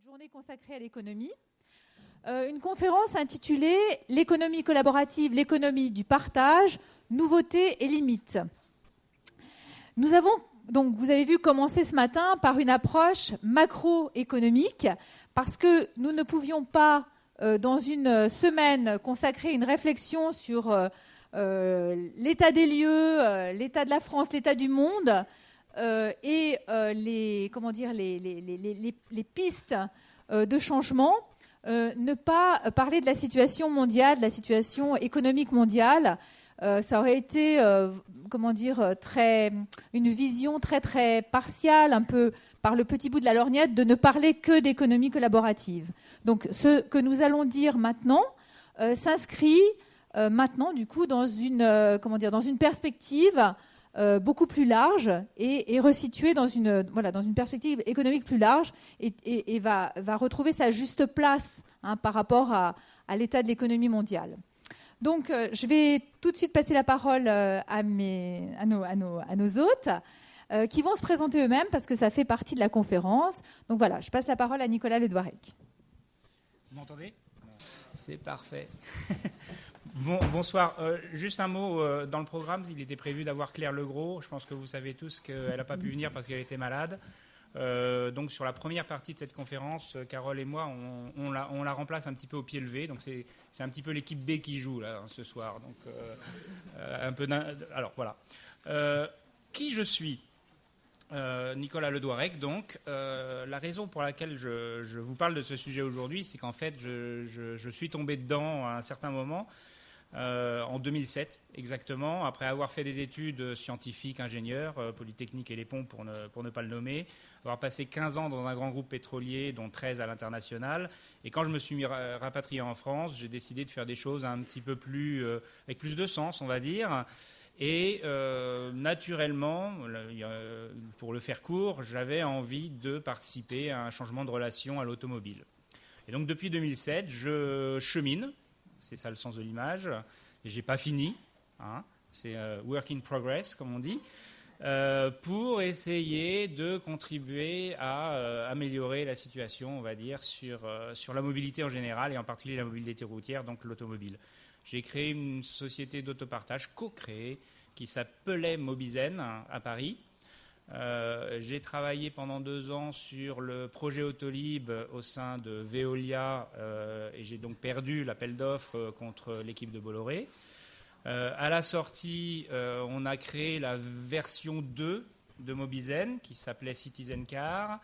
journée consacrée à l'économie. Une conférence intitulée « L'économie collaborative, l'économie du partage, nouveautés et limites ». Nous avons, donc, vous avez vu commencer ce matin par une approche macroéconomique, parce que nous ne pouvions pas, dans une semaine, consacrer une réflexion sur l'état des lieux, l'état de la France, l'état du monde, et les pistes de changement, ne pas parler de la situation mondiale, de la situation économique mondiale. Ça aurait été, une vision très très partiale, un peu par le petit bout de la lorgnette, de ne parler que d'économie collaborative. Donc, ce que nous allons dire maintenant s'inscrit maintenant, du coup, dans une perspective beaucoup plus large et resituée dans une perspective économique plus large et va retrouver sa juste place par rapport à l'état de l'économie mondiale. Donc, je vais tout de suite passer la parole à nos hôtes qui vont se présenter eux-mêmes parce que ça fait partie de la conférence. Donc voilà, je passe la parole à Nicolas Ledouarec. Vous m'entendez ? C'est parfait. Bonsoir. Juste un mot, dans le programme, il était prévu d'avoir Claire Legros. Je pense que vous savez tous qu'elle n'a pas pu venir parce qu'elle était malade. Donc sur la première partie de cette conférence, Carole et moi, on la remplace un petit peu au pied levé. Donc c'est un petit peu l'équipe B qui joue là ce soir. Donc alors voilà. Qui je suis ? Nicolas Ledouarec, donc. La raison pour laquelle je vous parle de ce sujet aujourd'hui, c'est qu'en fait, je suis tombé dedans à un certain moment, en 2007 exactement, après avoir fait des études scientifiques, ingénieurs, Polytechnique et les Ponts pour ne pas le nommer, avoir passé 15 ans dans un grand groupe pétrolier, dont 13 à l'international. Et quand je me suis rapatrié en France, j'ai décidé de faire des choses un petit peu plus, avec plus de sens, on va dire. Et naturellement, pour le faire court, j'avais envie de participer à un changement de relation à l'automobile. Et donc depuis 2007, je chemine, c'est ça le sens de l'image, et j'ai pas fini, c'est work in progress comme on dit, pour essayer de contribuer à améliorer la situation, on va dire, sur la mobilité en général et en particulier la mobilité routière, donc l'automobile. J'ai créé une société d'autopartage co-créée qui s'appelait Mobizen à Paris. J'ai travaillé pendant 2 ans sur le projet Autolib au sein de Veolia et j'ai donc perdu l'appel d'offres contre l'équipe de Bolloré. À la sortie, on a créé la version 2 de Mobizen qui s'appelait Citizen Car.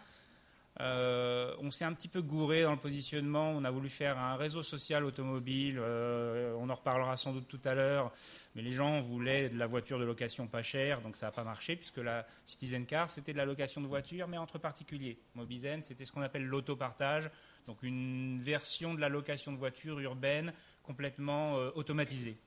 On s'est un petit peu gouré dans le positionnement. On a voulu faire un réseau social automobile. On en reparlera sans doute tout à l'heure. Mais les gens voulaient de la voiture de location pas chère, donc ça n'a pas marché, puisque la Citizen Car, c'était de la location de voiture, mais entre particuliers. Mobizen, c'était ce qu'on appelle l'autopartage, donc une version de la location de voiture urbaine complètement automatisée.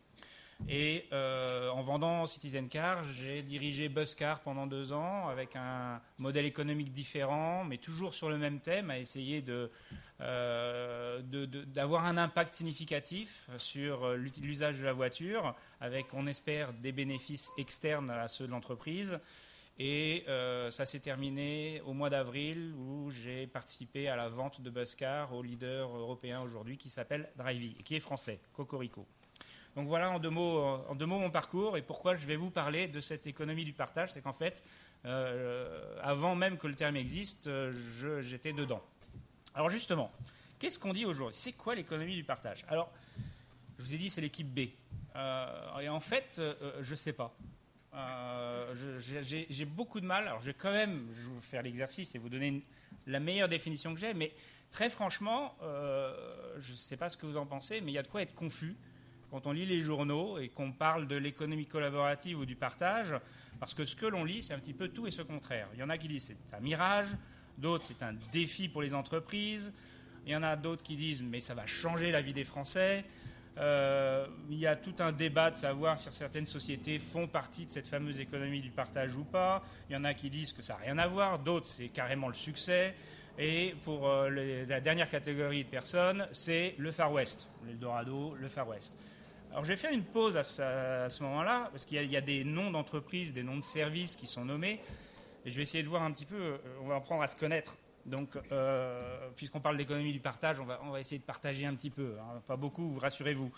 Et en vendant Citizen Car, j'ai dirigé Buzzcar pendant 2 ans avec un modèle économique différent, mais toujours sur le même thème, à essayer d'avoir un impact significatif sur l'usage de la voiture, avec, on espère, des bénéfices externes à ceux de l'entreprise. Et ça s'est terminé au mois d'avril où j'ai participé à la vente de Buzzcar au leader européen aujourd'hui qui s'appelle Drivey et qui est français, Cocorico. Donc voilà en deux mots mon parcours et pourquoi je vais vous parler de cette économie du partage. C'est qu'en fait, avant même que le terme existe, j'étais dedans. Alors justement, qu'est-ce qu'on dit aujourd'hui ? C'est quoi l'économie du partage ? Alors, je vous ai dit, c'est l'équipe B. Et en fait, je ne sais pas. J'ai beaucoup de mal. Alors je vais vous faire l'exercice et vous donner la meilleure définition que j'ai. Mais très franchement, je ne sais pas ce que vous en pensez, mais il y a de quoi être confus quand on lit les journaux et qu'on parle de l'économie collaborative ou du partage, parce que ce que l'on lit, c'est un petit peu tout et ce contraire. Il y en a qui disent que c'est un mirage, d'autres c'est un défi pour les entreprises, il y en a d'autres qui disent mais ça va changer la vie des Français. Il y a tout un débat de savoir si certaines sociétés font partie de cette fameuse économie du partage ou pas. Il y en a qui disent que ça n'a rien à voir, d'autres c'est carrément le succès. Et pour la dernière catégorie de personnes, c'est le Far West, l'Eldorado, le Far West. Alors je vais faire une pause à ce moment-là, parce qu'il y a des noms d'entreprises, des noms de services qui sont nommés, et je vais essayer de voir un petit peu, on va apprendre à se connaître. Donc, puisqu'on parle d'économie du partage, on va essayer de partager un petit peu. Hein, pas beaucoup, rassurez-vous.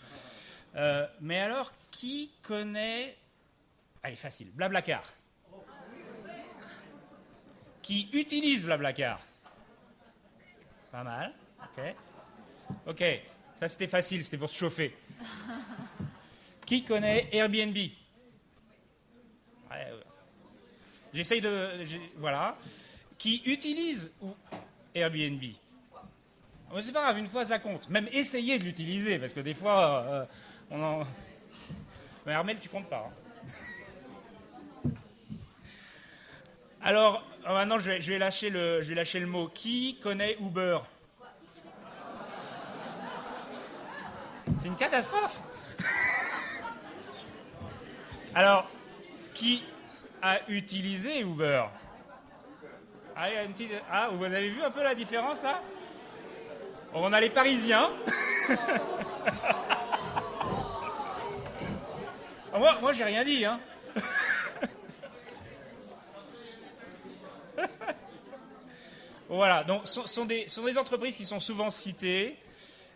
Mais alors, qui connaît... Allez, facile. Blablacar. Qui utilise Blablacar? Pas mal. Ok. Ça, c'était facile, c'était pour se chauffer. Qui connaît Airbnb? J'essaye de... Voilà. Qui utilise Airbnb? C'est pas grave, une fois ça compte. Même essayer de l'utiliser, parce que des fois, on en... Mais Armel, tu comptes pas. Hein. Alors, maintenant, je vais lâcher le mot. Qui connaît Uber? C'est une catastrophe. Alors, qui a utilisé Uber? Vous avez vu un peu la différence, là? On a les Parisiens. Moi, j'ai rien dit, hein. Voilà, donc sont des entreprises qui sont souvent citées.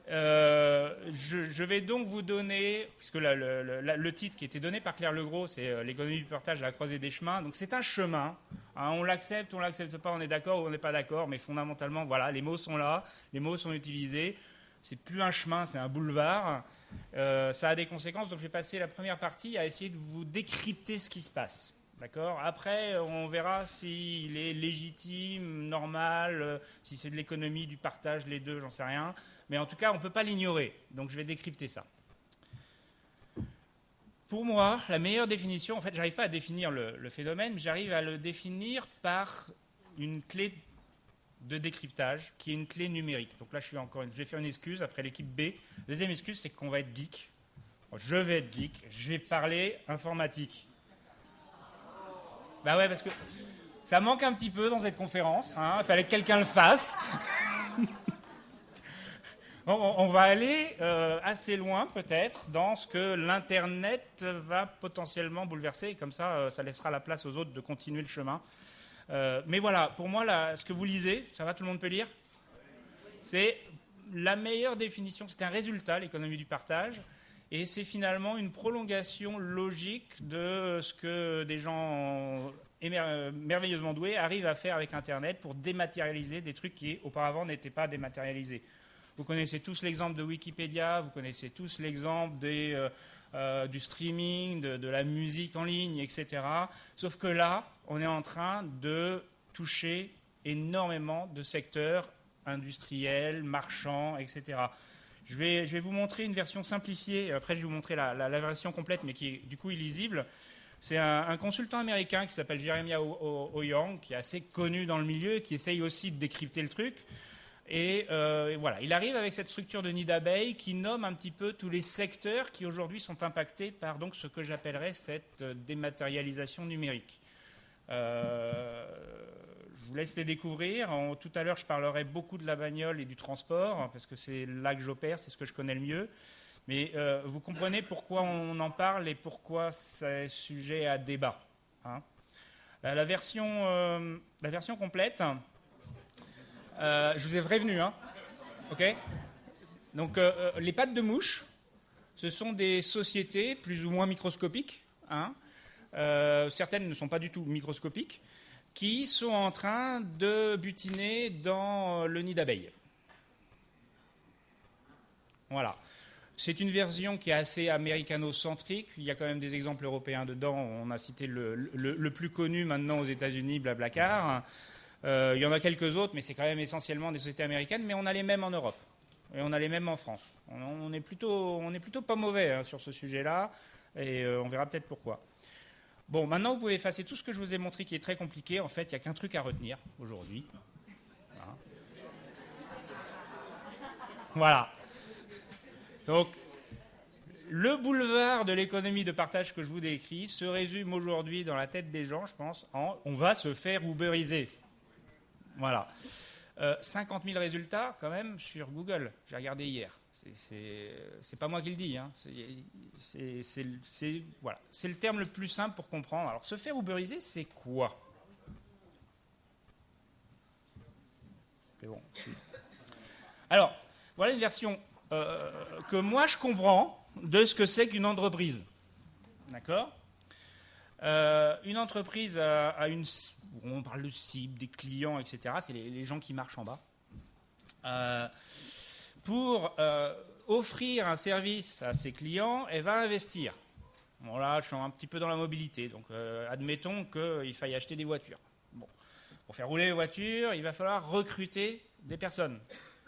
Je vais donc vous donner, puisque le titre qui était donné par Claire Legros, c'est l'économie du partage à la croisée des chemins. Donc c'est un chemin. Hein, on l'accepte pas, on est d'accord ou on n'est pas d'accord, mais fondamentalement, voilà, les mots sont là, les mots sont utilisés. C'est plus un chemin, c'est un boulevard. Ça a des conséquences, donc je vais passer la première partie à essayer de vous décrypter ce qui se passe. D'accord. Après, on verra s'il est légitime, normal, si c'est de l'économie, du partage, les deux, j'en sais rien. Mais en tout cas, on ne peut pas l'ignorer. Donc, je vais décrypter ça. Pour moi, la meilleure définition, en fait, j'arrive pas à définir le phénomène, mais j'arrive à le définir par une clé de décryptage, qui est une clé numérique. Donc là, je vais faire une excuse après l'équipe B. Deuxième excuse, c'est qu'on va être geek. Je vais être geek. Je vais parler informatique. Bah ouais, parce que ça manque un petit peu dans cette conférence. Hein. Il fallait que quelqu'un le fasse. On va aller assez loin, peut-être, dans ce que l'Internet va potentiellement bouleverser. Et comme ça, ça laissera la place aux autres de continuer le chemin. Mais voilà, pour moi, ce que vous lisez, ça va, tout le monde peut lire? C'est la meilleure définition. C'est un résultat, l'économie du partage. Et c'est finalement une prolongation logique de ce que des gens merveilleusement doués arrivent à faire avec Internet pour dématérialiser des trucs qui auparavant n'étaient pas dématérialisés. Vous connaissez tous l'exemple de Wikipédia, vous connaissez tous l'exemple du streaming, de la musique en ligne, etc. Sauf que là, on est en train de toucher énormément de secteurs industriels, marchands, etc. Je vais vous montrer une version simplifiée. Après, je vais vous montrer la version complète, mais qui est du coup illisible. C'est un consultant américain qui s'appelle Jeremiah Owyang, qui est assez connu dans le milieu, qui essaye aussi de décrypter le truc. Et voilà, il arrive avec cette structure de nid d'abeille qui nomme un petit peu tous les secteurs qui aujourd'hui sont impactés par donc, ce que j'appellerais cette dématérialisation numérique. Je vous laisse les découvrir. Tout à l'heure, je parlerai beaucoup de la bagnole et du transport, parce que c'est là que j'opère, c'est ce que je connais le mieux. Mais vous comprenez pourquoi on en parle et pourquoi c'est sujet à débat. Hein. La version complète, je vous ai prévenu. Hein. OK. Donc, les pattes de mouche, ce sont des sociétés plus ou moins microscopiques. Hein. Certaines ne sont pas du tout microscopiques, qui sont en train de butiner dans le nid d'abeilles. Voilà. C'est une version qui est assez américano-centrique. Il y a quand même des exemples européens dedans. On a cité le plus connu maintenant aux États-Unis, Blablacar. Il y en a quelques autres, mais c'est quand même essentiellement des sociétés américaines. Mais on a les mêmes en Europe. Et on a les mêmes en France. On est plutôt pas mauvais hein, sur ce sujet-là. Et on verra peut-être pourquoi. Bon, maintenant, vous pouvez effacer tout ce que je vous ai montré qui est très compliqué. En fait, il n'y a qu'un truc à retenir aujourd'hui. Voilà. Donc, le boulevard de l'économie de partage que je vous décris se résume aujourd'hui dans la tête des gens, je pense, en « on va se faire uberiser ». Voilà. 50 000 résultats, quand même, sur Google. J'ai regardé hier. C'est pas moi qui le dis. Hein. Voilà. C'est le terme le plus simple pour comprendre. Alors, se faire uberiser, c'est quoi? Mais bon, alors, voilà une version que moi je comprends de ce que c'est qu'une entreprise. D'accord ? Une entreprise a une... On parle de cible, des clients, etc. C'est les gens qui marchent en bas. Pour offrir un service à ses clients, elle va investir. Bon, là, je suis un petit peu dans la mobilité. Donc, admettons qu'il faille acheter des voitures. Bon. Pour faire rouler les voitures, il va falloir recruter des personnes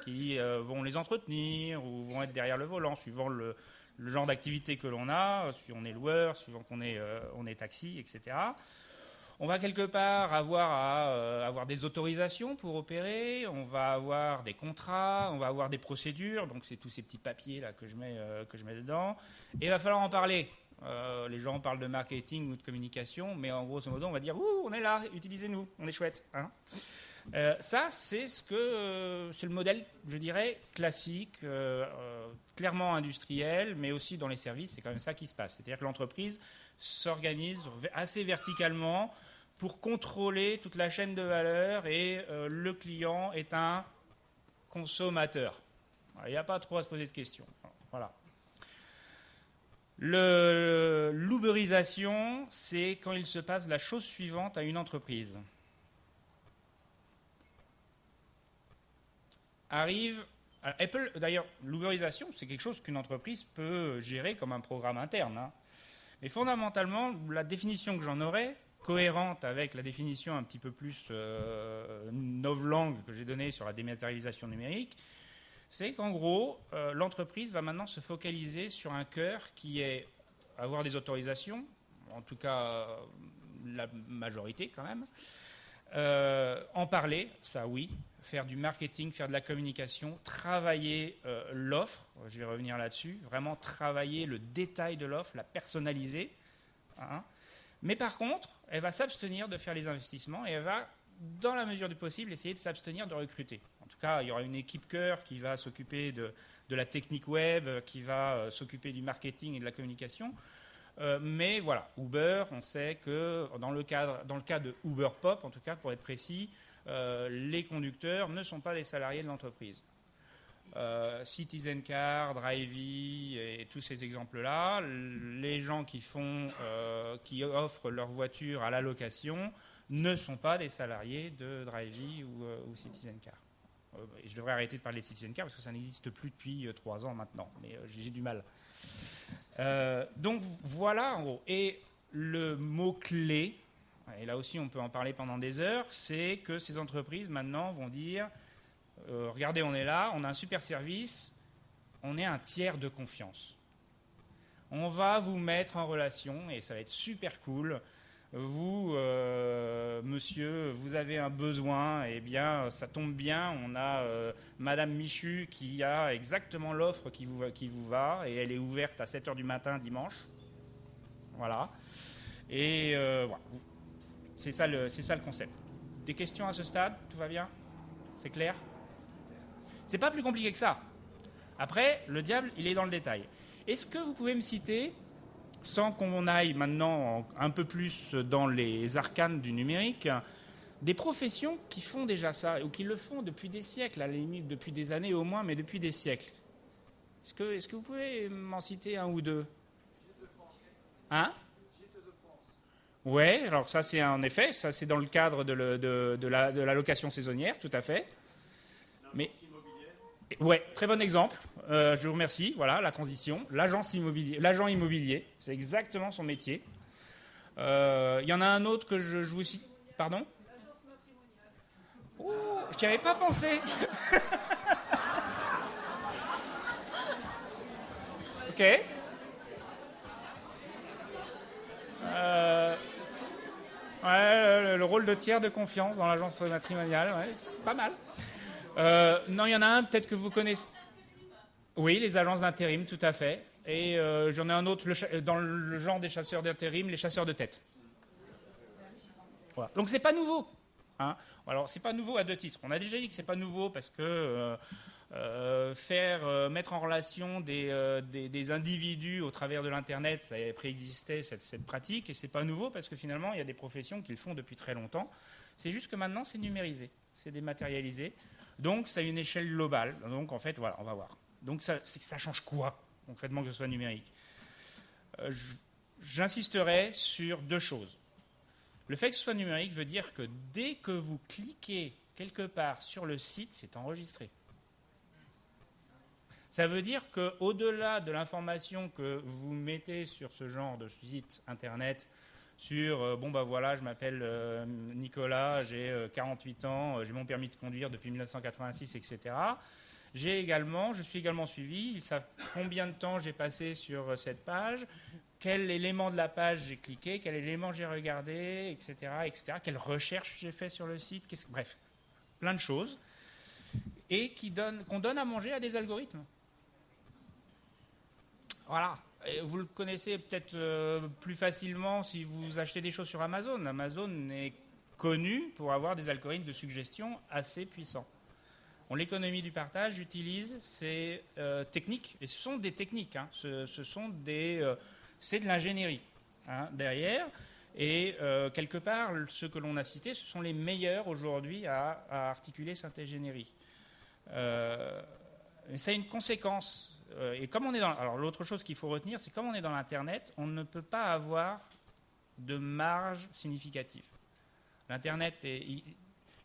qui vont les entretenir ou vont être derrière le volant, suivant le genre d'activité que l'on a, si on est loueur, suivant qu'on est taxi, etc. On va quelque part avoir des autorisations pour opérer, on va avoir des contrats, on va avoir des procédures, donc c'est tous ces petits papiers là que je mets dedans, et il va falloir en parler. Les gens parlent de marketing ou de communication, mais en grosso modo, on va dire « Ouh, on est là, utilisez-nous, on est chouette. Hein » Ça, c'est le modèle, je dirais, classique, clairement industriel, mais aussi dans les services, c'est quand même ça qui se passe. C'est-à-dire que l'entreprise s'organise assez verticalement pour contrôler toute la chaîne de valeur et le client est un consommateur. Il n'y a pas trop à se poser de questions. Voilà. L'uberisation, c'est quand il se passe la chose suivante à une entreprise. Apple, d'ailleurs, l'uberisation, c'est quelque chose qu'une entreprise peut gérer comme un programme interne. Hein. Mais fondamentalement, la définition que j'en aurais, cohérente avec la définition un petit peu plus novlangue que j'ai donnée sur la dématérialisation numérique, c'est qu'en gros, l'entreprise va maintenant se focaliser sur un cœur qui est avoir des autorisations, en tout cas la majorité quand même, en parler, ça oui, faire du marketing, faire de la communication, travailler l'offre, je vais revenir là-dessus, vraiment travailler le détail de l'offre, la personnaliser. Hein. Mais par contre, elle va s'abstenir de faire les investissements et elle va, dans la mesure du possible, essayer de s'abstenir de recruter. En tout cas, il y aura une équipe cœur qui va s'occuper de la technique web, qui va s'occuper du marketing et de la communication. Mais voilà, Uber, on sait que dans le cas de Uber Pop, en tout cas pour être précis, les conducteurs ne sont pas des salariés de l'entreprise. Citizen Car, Drivey et tous ces exemples-là, les gens qui offrent leur voiture à la location ne sont pas des salariés de Drivey ou Citizen Car. Je devrais arrêter de parler de Citizen Car parce que ça n'existe plus depuis 3 ans maintenant, mais j'ai du mal. Donc voilà en gros. Et le mot-clé, et là aussi on peut en parler pendant des heures, c'est que ces entreprises maintenant vont dire regardez, on est là, on a un super service, on est un tiers de confiance. On va vous mettre en relation et ça va être super cool. Vous, monsieur, vous avez un besoin, eh bien, ça tombe bien, on a Madame Michu qui a exactement l'offre qui vous va, et elle est ouverte à 7h du matin dimanche. Voilà. Et voilà. C'est ça le concept. Des questions à ce stade? Tout va bien? C'est clair? C'est pas plus compliqué que ça. Après, le diable, il est dans le détail. Est-ce que vous pouvez me citer, sans qu'on aille maintenant un peu plus dans les arcanes du numérique, des professions qui font déjà ça, ou qui le font depuis des siècles, à la limite depuis des années au moins, mais depuis des siècles? Est-ce que vous pouvez m'en citer un ou deux? Hein? Ouais, alors ça c'est en effet, ça c'est dans le cadre de la location saisonnière, tout à fait. Mais ouais, très bon exemple. Je vous remercie. Voilà, la transition. L'agent immobilier, c'est exactement son métier. Il y en a un autre que je vous cite. Pardon? Oh, je n'y avais pas pensé. Ok. Ouais, le rôle de tiers de confiance dans l'agence matrimoniale, ouais, c'est pas mal. Non, il y en a un, peut-être que vous connaissez. Oui, les agences d'intérim, tout à fait. Et j'en ai un autre dans le genre des chasseurs d'intérim, les chasseurs de tête. Voilà. Donc c'est pas nouveau. Hein. Alors c'est pas nouveau à 2 titres. On a déjà dit que c'est pas nouveau parce que mettre en relation des individus au travers de l'internet, ça préexistait cette pratique, et c'est pas nouveau parce que finalement il y a des professions qui le font depuis très longtemps. C'est juste que maintenant c'est numérisé, c'est dématérialisé. Donc, c'est une échelle globale. Donc, en fait, voilà, on va voir. Donc, ça change quoi, concrètement, que ce soit numérique ? J'insisterai sur 2 choses. Le fait que ce soit numérique veut dire que dès que vous cliquez quelque part sur le site, c'est enregistré. Ça veut dire qu'au-delà de l'information que vous mettez sur ce genre de site internet, sur voilà, je m'appelle Nicolas, j'ai 48 ans, j'ai mon permis de conduire depuis 1986, etc. Je suis également suivi, ils savent combien de temps j'ai passé sur cette page, quel élément de la page j'ai cliqué, quel élément j'ai regardé, etc., etc., quelle recherche j'ai fait sur le site, bref, plein de choses, et qu'on donne à manger à des algorithmes. Voilà. Et vous le connaissez peut-être plus facilement si vous achetez des choses sur Amazon. Amazon est connu pour avoir des algorithmes de suggestion assez puissants. L'économie du partage utilise ces techniques, et ce sont des techniques, hein, c'est de l'ingénierie derrière, et quelque part, ceux que l'on a cités, ce sont les meilleurs aujourd'hui à articuler cette ingénierie. Mais ça a une conséquence. Et comme on est alors l'autre chose qu'il faut retenir, c'est comme on est dans l'Internet, on ne peut pas avoir de marge significative. L'Internet,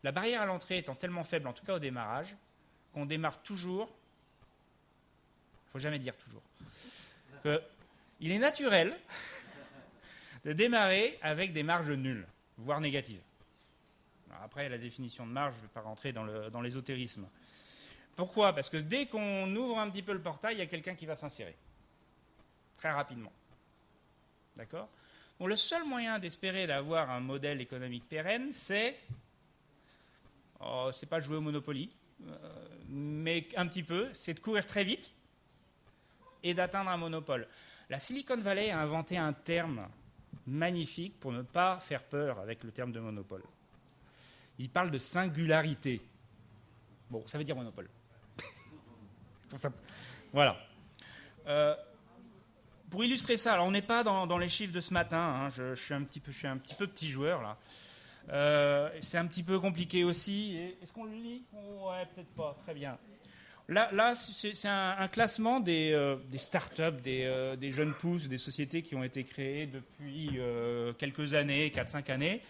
la barrière à l'entrée étant tellement faible, en tout cas au démarrage, qu'on démarre toujours, il ne faut jamais dire toujours, qu'il est naturel de démarrer avec des marges nulles, voire négatives. Alors après, la définition de marge, je ne vais pas rentrer dans l'ésotérisme. Pourquoi ? Parce que dès qu'on ouvre un petit peu le portail, il y a quelqu'un qui va s'insérer. Très rapidement. D'accord ? Donc le seul moyen d'espérer d'avoir un modèle économique pérenne, c'est pas jouer au Monopoly, mais un petit peu, c'est de courir très vite et d'atteindre un monopole. La Silicon Valley a inventé un terme magnifique pour ne pas faire peur avec le terme de monopole. Il parle de singularité. Bon, ça veut dire monopole. Voilà. Pour illustrer ça, alors on n'est pas dans les chiffres de ce matin, hein, je suis un petit peu petit joueur là. C'est un petit peu compliqué aussi. Est-ce qu'on le lit ? Ouais, peut-être pas. Très bien. Là c'est un classement des startups, des jeunes pousses, des sociétés qui ont été créées depuis quelques années, 4-5 années.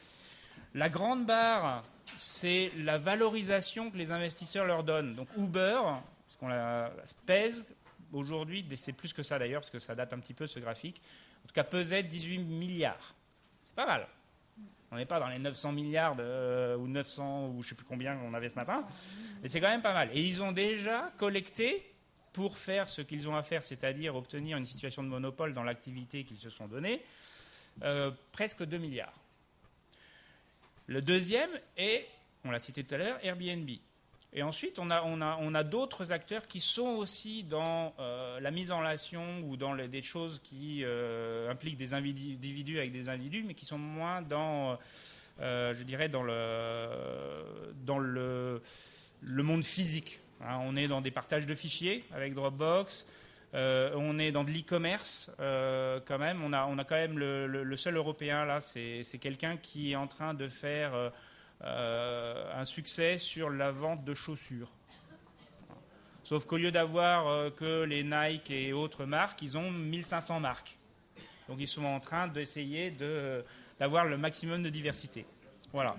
La grande barre, c'est la valorisation que les investisseurs leur donnent. Donc Uber, pèse aujourd'hui, c'est plus que ça d'ailleurs, parce que ça date un petit peu ce graphique, en tout cas pesait 18 milliards. C'est pas mal. On n'est pas dans les 900 milliards ou 900 ou je ne sais plus combien on avait ce matin, mais c'est quand même pas mal. Et ils ont déjà collecté, pour faire ce qu'ils ont à faire, c'est-à-dire obtenir une situation de monopole dans l'activité qu'ils se sont donnée, presque 2 milliards. Le deuxième est, on l'a cité tout à l'heure, Airbnb. Et ensuite, on a d'autres acteurs qui sont aussi dans la mise en relation ou dans des choses qui impliquent des individus avec des individus, mais qui sont moins dans, je dirais, dans le monde physique. Hein, on est dans des partages de fichiers avec Dropbox. On est dans de l'e-commerce quand même. On a quand même le seul européen là, c'est quelqu'un qui est en train de faire un succès sur la vente de chaussures. Sauf qu'au lieu d'avoir que les Nike et autres marques, ils ont 1500 marques. Donc ils sont en train d'essayer d'avoir le maximum de diversité. Voilà.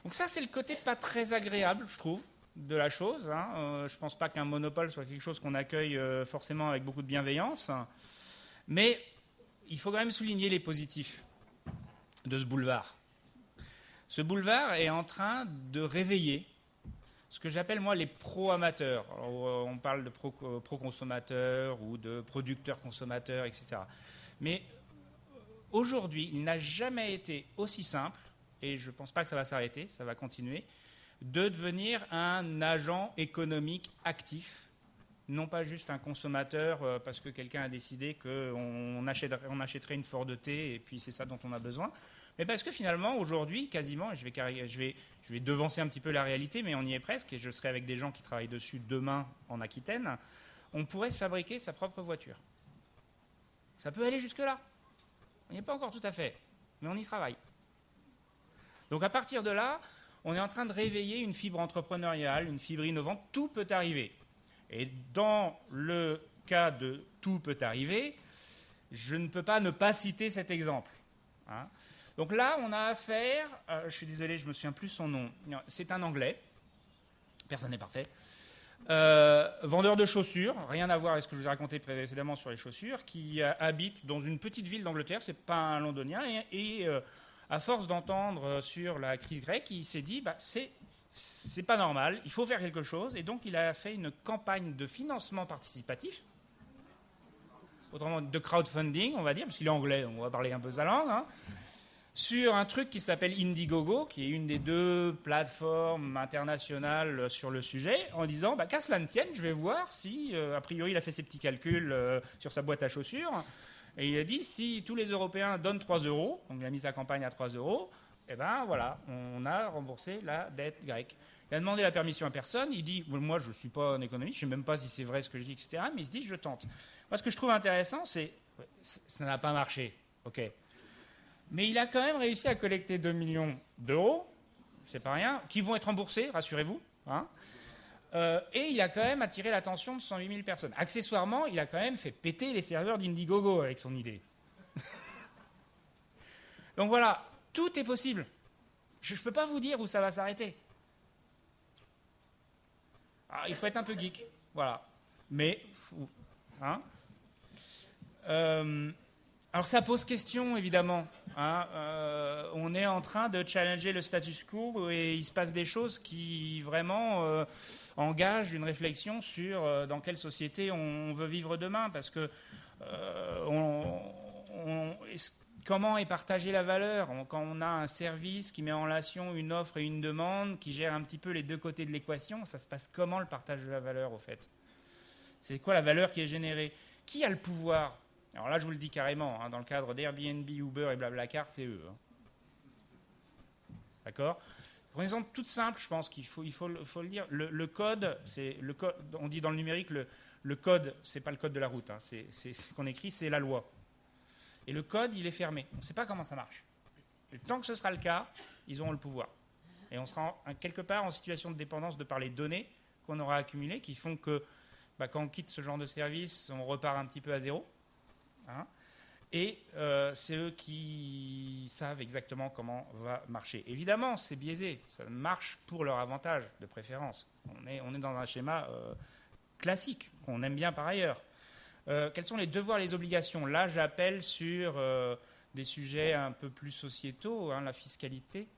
Donc ça, c'est le côté pas très agréable, je trouve, de la chose. Hein. Je ne pense pas qu'un monopole soit quelque chose qu'on accueille forcément avec beaucoup de bienveillance. Mais il faut quand même souligner les positifs de ce boulevard. Ce boulevard est en train de réveiller ce que j'appelle, moi, les pro-amateurs. Alors, on parle de pro-consommateurs ou de producteurs-consommateurs, etc. Mais aujourd'hui, il n'a jamais été aussi simple, et je ne pense pas que ça va s'arrêter, ça va continuer, de devenir un agent économique actif, non pas juste un consommateur parce que quelqu'un a décidé qu'on achèterait une Ford T et puis c'est ça dont on a besoin, mais parce que finalement, aujourd'hui, quasiment, je vais devancer un petit peu la réalité, mais on y est presque, et je serai avec des gens qui travaillent dessus demain en Aquitaine, on pourrait se fabriquer sa propre voiture. Ça peut aller jusque-là. On n'y est pas encore tout à fait, mais on y travaille. Donc à partir de là, on est en train de réveiller une fibre entrepreneuriale, une fibre innovante. Tout peut arriver. Et dans le cas de tout peut arriver, je ne peux pas ne pas citer cet exemple. Hein. Donc là, on a affaire, je suis désolé, je ne me souviens plus son nom, c'est un Anglais, personne n'est parfait, vendeur de chaussures, rien à voir avec ce que je vous ai raconté précédemment sur les chaussures, qui habite dans une petite ville d'Angleterre, c'est pas un londonien, et à force d'entendre sur la crise grecque, il s'est dit, c'est pas normal, il faut faire quelque chose, et donc il a fait une campagne de financement participatif, autrement de crowdfunding, on va dire, parce qu'il est anglais, donc on va parler un peu sa langue, hein, sur un truc qui s'appelle Indiegogo, qui est une des 2 plateformes internationales sur le sujet, en disant, qu'à cela ne tienne, je vais voir si, a priori, il a fait ses petits calculs sur sa boîte à chaussures, et il a dit, si tous les Européens donnent 3 €, donc il a mis sa campagne à 3 €, et voilà, on a remboursé la dette grecque. Il a demandé la permission à personne, il dit, moi je ne suis pas un économiste, je ne sais même pas si c'est vrai ce que je dis, etc., mais il se dit, je tente. Moi, ce que je trouve intéressant, c'est, ça n'a pas marché, ok. Mais il a quand même réussi à collecter 2 millions d'euros, c'est pas rien, qui vont être remboursés, rassurez-vous. Hein. Et il a quand même attiré l'attention de 108 000 personnes. Accessoirement, il a quand même fait péter les serveurs d'Indiegogo avec son idée. Donc voilà, tout est possible. Je ne peux pas vous dire où ça va s'arrêter. Alors, il faut être un peu geek, voilà. Mais, hein. Alors ça pose question, évidemment. Hein. On est en train de challenger le status quo et il se passe des choses qui vraiment engagent une réflexion sur dans quelle société on veut vivre demain. Parce que comment est partagée la valeur quand on a un service qui met en relation une offre et une demande, qui gère un petit peu les 2 côtés de l'équation, ça se passe comment le partage de la valeur, au fait? C'est quoi la valeur qui est générée? Qui a le pouvoir? Alors là, je vous le dis carrément, hein, dans le cadre d'Airbnb, Uber et Blablacar, c'est eux. Hein. D'accord? Pour une exemple toute simple, je pense qu'il faut le dire. Le code, on dit dans le numérique, le code, c'est pas le code de la route. Hein, c'est ce qu'on écrit, c'est la loi. Et le code, il est fermé. On ne sait pas comment ça marche. Et tant que ce sera le cas, ils auront le pouvoir. Et on sera quelque part en situation de dépendance de par les données qu'on aura accumulées, qui font que quand on quitte ce genre de service, on repart un petit peu à zéro. Hein, et c'est eux qui savent exactement comment va marcher. Évidemment, c'est biaisé. Ça marche pour leur avantage, de préférence. On est dans un schéma classique, qu'on aime bien par ailleurs. Quels sont les devoirs et les obligations? Là, j'appelle sur des sujets un peu plus sociétaux, hein, la fiscalité,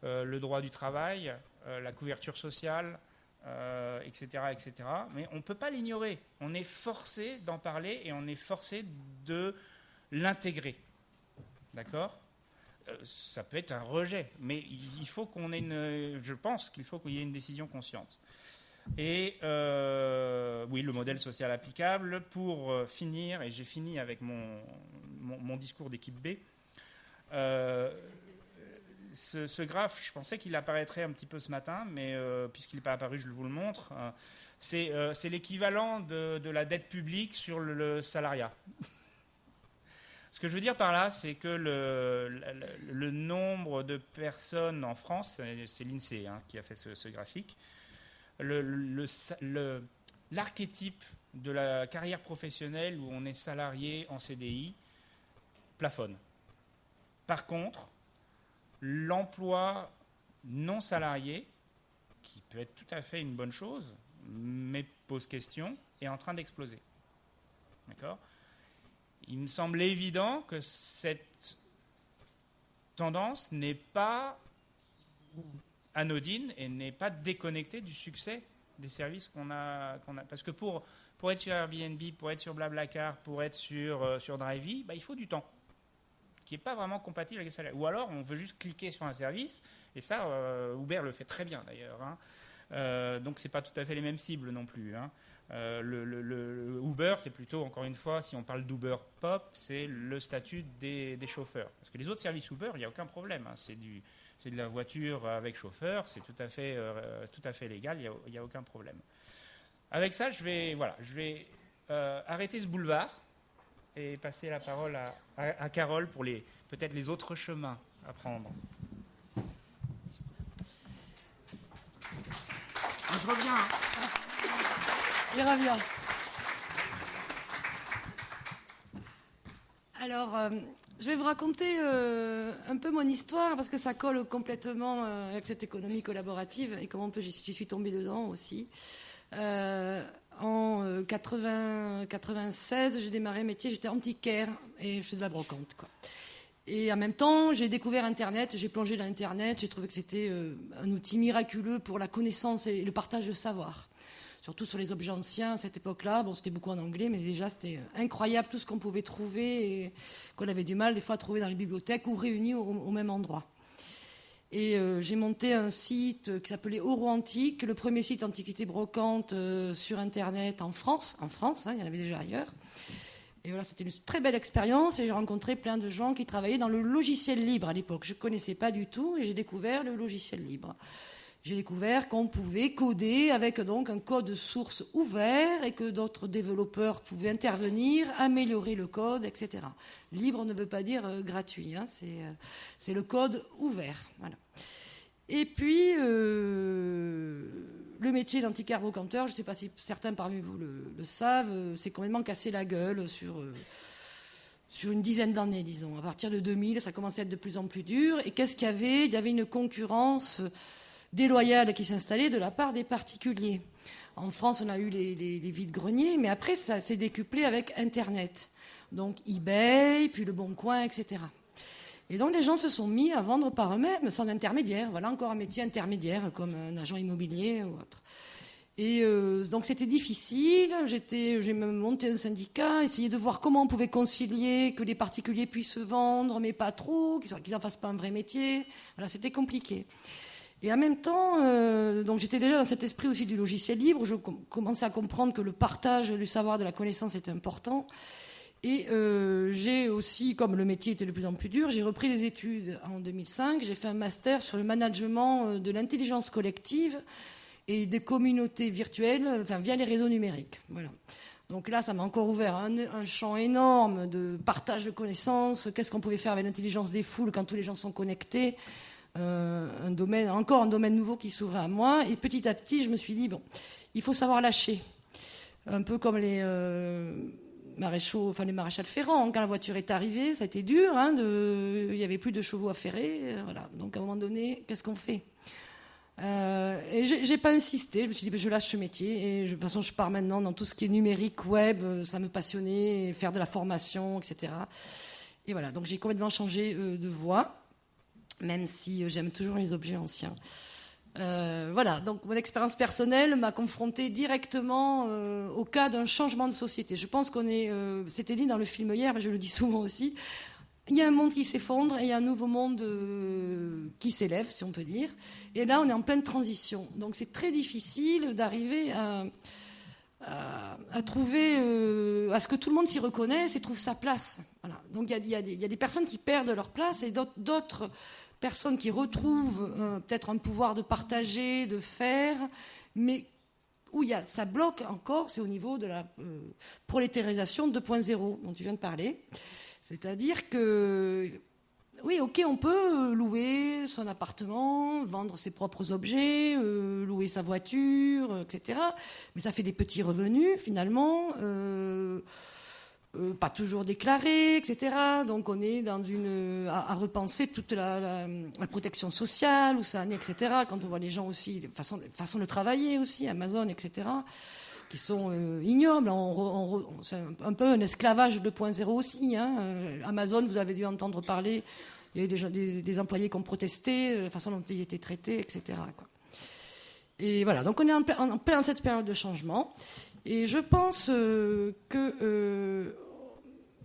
le droit du travail, la couverture sociale, etc., etc. Mais on ne peut pas l'ignorer. On est forcé d'en parler et on est forcé de l'intégrer. D'accord ? Ça peut être un rejet, mais il faut qu'on ait je pense qu'il faut qu'il y ait une décision consciente. Et oui, le modèle social applicable. Pour finir, et j'ai fini avec mon discours d'équipe B, ce graphe, je pensais qu'il apparaîtrait un petit peu ce matin, mais puisqu'il n'est pas apparu, je vous le montre. C'est l'équivalent de la dette publique sur le salariat. Ce que je veux dire par là, c'est que le nombre de personnes en France, c'est l'INSEE qui a fait ce graphique, l'archétype de la carrière professionnelle où on est salarié en CDI plafonne. Par contre, l'emploi non salarié, qui peut être tout à fait une bonne chose, mais pose question, est en train d'exploser. D'accord ? Il me semble évident que cette tendance n'est pas anodine et n'est pas déconnectée du succès des services qu'on a. Parce que pour être sur Airbnb, pour être sur Blablacar, pour être sur Drivey, il faut du temps, qui n'est pas vraiment compatible avec les salaires. Ou alors, on veut juste cliquer sur un service, et ça, Uber le fait très bien d'ailleurs. Hein. Donc, ce n'est pas tout à fait les mêmes cibles non plus. Hein. Le Uber, c'est plutôt, encore une fois, si on parle d'Uber Pop, c'est le statut des chauffeurs. Parce que les autres services Uber, il n'y a aucun problème. Hein. C'est de la voiture avec chauffeur, c'est tout à fait légal, il n'y a aucun problème. Avec ça, je vais arrêter ce boulevard et passer la parole à Carole pour peut-être les autres chemins à prendre. je reviens. Il revient. Alors, je vais vous raconter un peu mon histoire parce que ça colle complètement avec cette économie collaborative et comment j'y suis tombée dedans aussi. En 96, j'ai démarré un métier, j'étais antiquaire et je faisais de la brocante, quoi. Et en même temps, j'ai découvert Internet, j'ai plongé dans Internet, j'ai trouvé que c'était un outil miraculeux pour la connaissance et le partage de savoir. Surtout sur les objets anciens à cette époque-là. Bon, c'était beaucoup en anglais, mais déjà, c'était incroyable tout ce qu'on pouvait trouver et qu'on avait du mal, des fois, à trouver dans les bibliothèques ou réunis au même endroit. Et j'ai monté un site qui s'appelait Euro Antique, le premier site antiquité brocante sur Internet en France, hein, il y en avait déjà ailleurs. Et voilà, c'était une très belle expérience et j'ai rencontré plein de gens qui travaillaient dans le logiciel libre à l'époque. Je ne connaissais pas du tout et j'ai découvert le logiciel libre. J'ai découvert qu'on pouvait coder avec donc un code source ouvert et que d'autres développeurs pouvaient intervenir, améliorer le code, etc. Libre ne veut pas dire gratuit, hein, c'est le code ouvert. Voilà. Et puis, le métier d'antiquaire brocanteur, je ne sais pas si certains parmi vous le savent, c'est complètement cassé la gueule sur une dizaine d'années, disons. À partir de 2000, ça commençait à être de plus en plus dur. Et qu'est-ce qu'il y avait ? Il y avait une concurrence déloyale qui s'installait de la part des particuliers. En France, on a eu les vides-greniers, mais après, ça s'est décuplé avec Internet. Donc eBay, puis Le Bon Coin, etc. Et donc les gens se sont mis à vendre par eux-mêmes, sans intermédiaire. Voilà encore un métier intermédiaire, comme un agent immobilier ou autre. Et donc c'était difficile. J'ai même monté un syndicat, essayé de voir comment on pouvait concilier, que les particuliers puissent se vendre, mais pas trop, qu'ils n'en fassent pas un vrai métier. Voilà, c'était compliqué. Et en même temps, donc j'étais déjà dans cet esprit aussi du logiciel libre. Je commençais à comprendre que le partage du savoir, de la connaissance était important. Et j'ai aussi, comme le métier était de plus en plus dur, j'ai repris les études en 2005. J'ai fait un master sur le management de l'intelligence collective et des communautés virtuelles, enfin via les réseaux numériques. Voilà. Donc là, ça m'a encore ouvert un champ énorme de partage de connaissances. Qu'est-ce qu'on pouvait faire avec l'intelligence des foules quand tous les gens sont connectés ? Encore un domaine nouveau qui s'ouvrait à moi. Et petit à petit, je me suis dit, bon, il faut savoir lâcher. Un peu comme les maréchals ferrants. Quand la voiture est arrivée, ça a été dur. Il n'y avait plus de chevaux à ferrer. Voilà. Donc à un moment donné, qu'est-ce qu'on fait ? Et j'ai pas insisté. Je me suis dit, je lâche ce métier. Et de toute façon, je pars maintenant dans tout ce qui est numérique, web. Ça me passionnait, faire de la formation, etc. Et voilà. Donc j'ai complètement changé de voie. Même si j'aime toujours les objets anciens. Voilà, donc mon expérience personnelle m'a confrontée directement au cas d'un changement de société. Je pense c'était dit dans le film hier, mais je le dis souvent aussi, il y a un monde qui s'effondre et il y a un nouveau monde qui s'élève, si on peut dire. Et là, on est en pleine transition. Donc c'est très difficile d'arriver à trouver, à ce que tout le monde s'y reconnaisse et trouve sa place. Voilà. Donc il y a des personnes qui perdent leur place et d'autres personnes qui retrouvent peut-être un pouvoir de partager, de faire, mais où ça bloque encore, c'est au niveau de la prolétarisation 2.0 dont tu viens de parler. C'est-à-dire que, oui, ok, on peut louer son appartement, vendre ses propres objets, louer sa voiture, etc. Mais ça fait des petits revenus, finalement. Pas toujours déclarés, etc. Donc on est à repenser toute la protection sociale, où ça en est, etc. Quand on voit les gens aussi, façon de travailler aussi, Amazon, etc., qui sont ignobles. C'est un peu un esclavage 2.0 aussi. Amazon, vous avez dû entendre parler, il y a eu des employés qui ont protesté, la façon dont ils étaient traités, etc. quoi. Et voilà, donc on est en plein dans cette période de changement. Et je pense que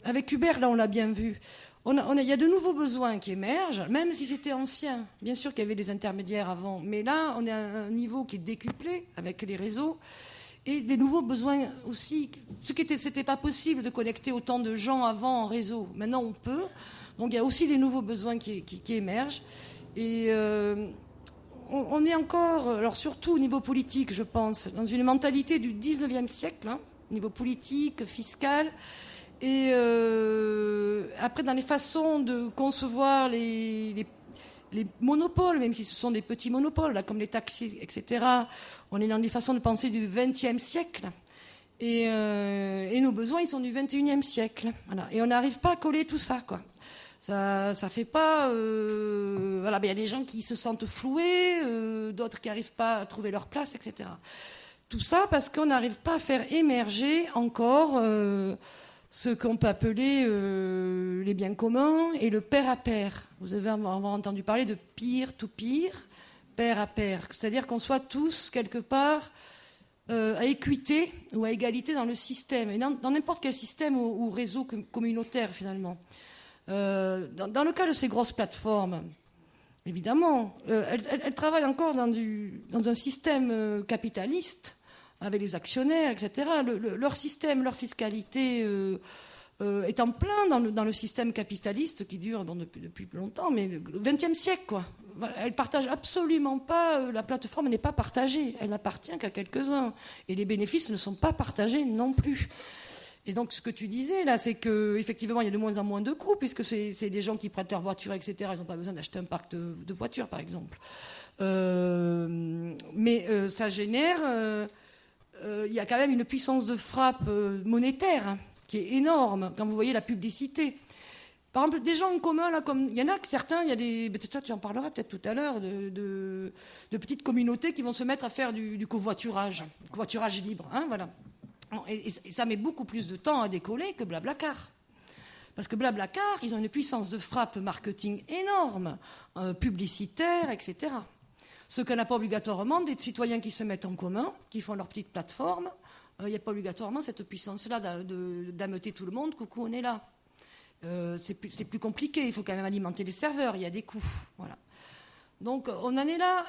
avec Uber, là, on l'a bien vu, il y a de nouveaux besoins qui émergent, même si c'était ancien. Bien sûr qu'il y avait des intermédiaires avant, mais là, on est à un niveau qui est décuplé avec les réseaux et des nouveaux besoins aussi. C'était pas possible de connecter autant de gens avant en réseau. Maintenant, on peut. Donc, il y a aussi des nouveaux besoins qui émergent. Et on est encore, alors surtout au niveau politique, je pense, dans une mentalité du 19e siècle, au niveau politique, fiscal, et après dans les façons de concevoir les les monopoles, même si ce sont des petits monopoles, là, comme les taxis, etc. On est dans des façons de penser du XXe siècle. Et nos besoins, ils sont du XXIe siècle. Voilà. Et on n'arrive pas à coller tout ça, quoi. Ça fait pas... voilà, il y a des gens qui se sentent floués, d'autres qui n'arrivent pas à trouver leur place, etc. Tout ça parce qu'on n'arrive pas à faire émerger encore ce qu'on peut appeler les biens communs et le pair à pair. Vous avez entendu parler de peer-to-peer, pair à pair. C'est-à-dire qu'on soit tous, quelque part, à équité ou à égalité dans le système, et dans n'importe quel système ou réseau communautaire, finalement. Dans le cas de ces grosses plateformes, évidemment, elles travaillent encore dans un système capitaliste, avec les actionnaires, etc. Leur système, leur fiscalité est en plein dans le système capitaliste qui dure depuis longtemps, mais le XXe siècle, quoi. Elle ne partage absolument pas, la plateforme n'est pas partagée, elle n'appartient qu'à quelques-uns. Et les bénéfices ne sont pas partagés non plus. Et donc, ce que tu disais, là, c'est qu'effectivement, il y a de moins en moins de coûts, puisque c'est des gens qui prêtent leur voiture, etc. Ils n'ont pas besoin d'acheter un parc de voitures, par exemple. Mais ça génère... il y a quand même une puissance de frappe monétaire, hein, qui est énorme, quand vous voyez la publicité. Par exemple, des gens en commun, là, comme il y en a certains, il y a des... Toi, tu en parleras peut-être tout à l'heure, de petites communautés qui vont se mettre à faire du covoiturage libre, hein, voilà. Et ça met beaucoup plus de temps à décoller que Blablacar. Parce que Blablacar, ils ont une puissance de frappe marketing énorme, publicitaire, etc. Ce qu'on n'a pas obligatoirement des citoyens qui se mettent en commun, qui font leur petite plateforme. Il n'y a pas obligatoirement cette puissance-là d'ameuter tout le monde. Coucou, on est là. C'est plus compliqué. Il faut quand même alimenter les serveurs. Il y a des coûts. Voilà. Donc, on en est là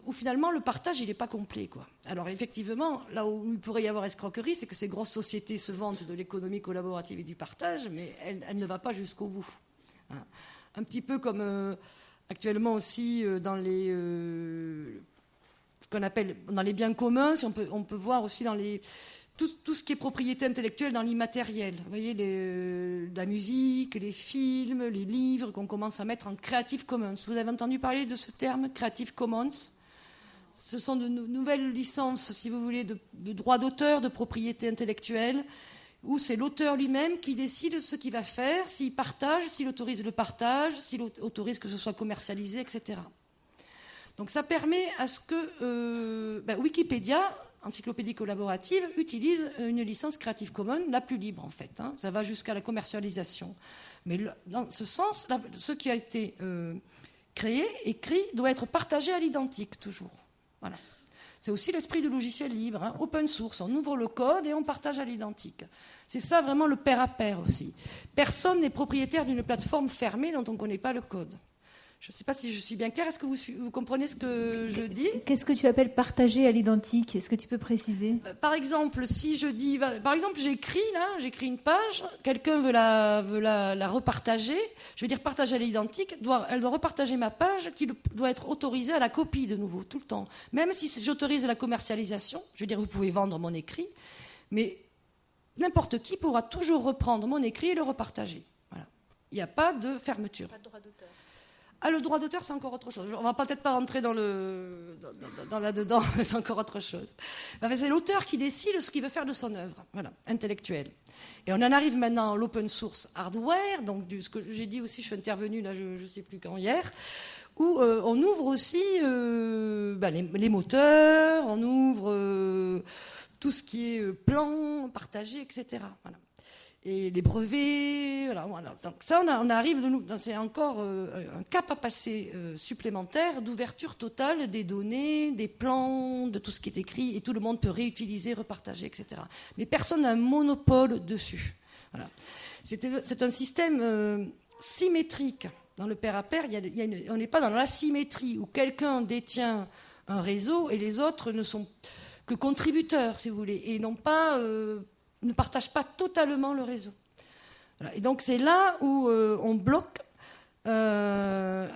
où finalement le partage, il n'est pas complet, quoi. Alors, effectivement, là où il pourrait y avoir escroquerie, c'est que ces grosses sociétés se vantent de l'économie collaborative et du partage, mais elle ne va pas jusqu'au bout. Hein. Un petit peu comme... actuellement aussi dans ce qu'on appelle dans les biens communs, si on peut voir aussi dans tout ce qui est propriété intellectuelle dans l'immatériel. Vous voyez, la musique, les films, les livres qu'on commence à mettre en Creative Commons. Vous avez entendu parler de ce terme, Creative Commons? Ce sont de nouvelles licences, si vous voulez, de droits d'auteur, de propriété intellectuelle, où c'est l'auteur lui-même qui décide ce qu'il va faire, s'il partage, s'il autorise le partage, s'il autorise que ce soit commercialisé, etc. Donc ça permet à ce que Wikipédia, encyclopédie collaborative, utilise une licence Creative Commons la plus libre, en fait. Hein. Ça va jusqu'à la commercialisation. Mais dans ce sens, ce qui a été créé, écrit, doit être partagé à l'identique, toujours. Voilà. C'est aussi l'esprit du logiciel libre, hein, open source. On ouvre le code et on partage à l'identique. C'est ça vraiment le pair à pair aussi. Personne n'est propriétaire d'une plateforme fermée dont on ne connaît pas le code. Je ne sais pas si je suis bien claire. Est-ce que vous comprenez ce que je dis? Qu'est-ce que tu appelles partager à l'identique? Est-ce que tu peux préciser? Par exemple, si je dis... Par exemple, j'écris une page, quelqu'un veut la repartager, je veux dire partager à l'identique, elle doit repartager ma page qui doit être autorisée à la copie de nouveau, tout le temps. Même si j'autorise la commercialisation, je veux dire, vous pouvez vendre mon écrit, mais n'importe qui pourra toujours reprendre mon écrit et le repartager. Voilà. Il n'y a pas de fermeture. Pas de droit d'auteur. Ah, le droit d'auteur, c'est encore autre chose. On ne va peut-être pas rentrer dans là-dedans, mais c'est encore autre chose. Enfin, c'est l'auteur qui décide ce qu'il veut faire de son œuvre, voilà, intellectuelle. Et on en arrive maintenant à l'open source hardware, donc ce que j'ai dit aussi, je suis intervenue, là, je ne sais plus quand, hier, où on ouvre aussi les moteurs, on ouvre tout ce qui est plan, partagé, etc. Voilà. Et les brevets, voilà. Donc ça, on arrive, c'est encore un cap à passer supplémentaire d'ouverture totale des données, des plans, de tout ce qui est écrit, et tout le monde peut réutiliser, repartager, etc. Mais personne n'a un monopole dessus. Voilà. C'est un système symétrique. Dans le pair à pair, on n'est pas dans l'asymétrie où quelqu'un détient un réseau et les autres ne sont que contributeurs, si vous voulez, et ne partagent pas totalement le réseau. Voilà. Et donc c'est là où on bloque, je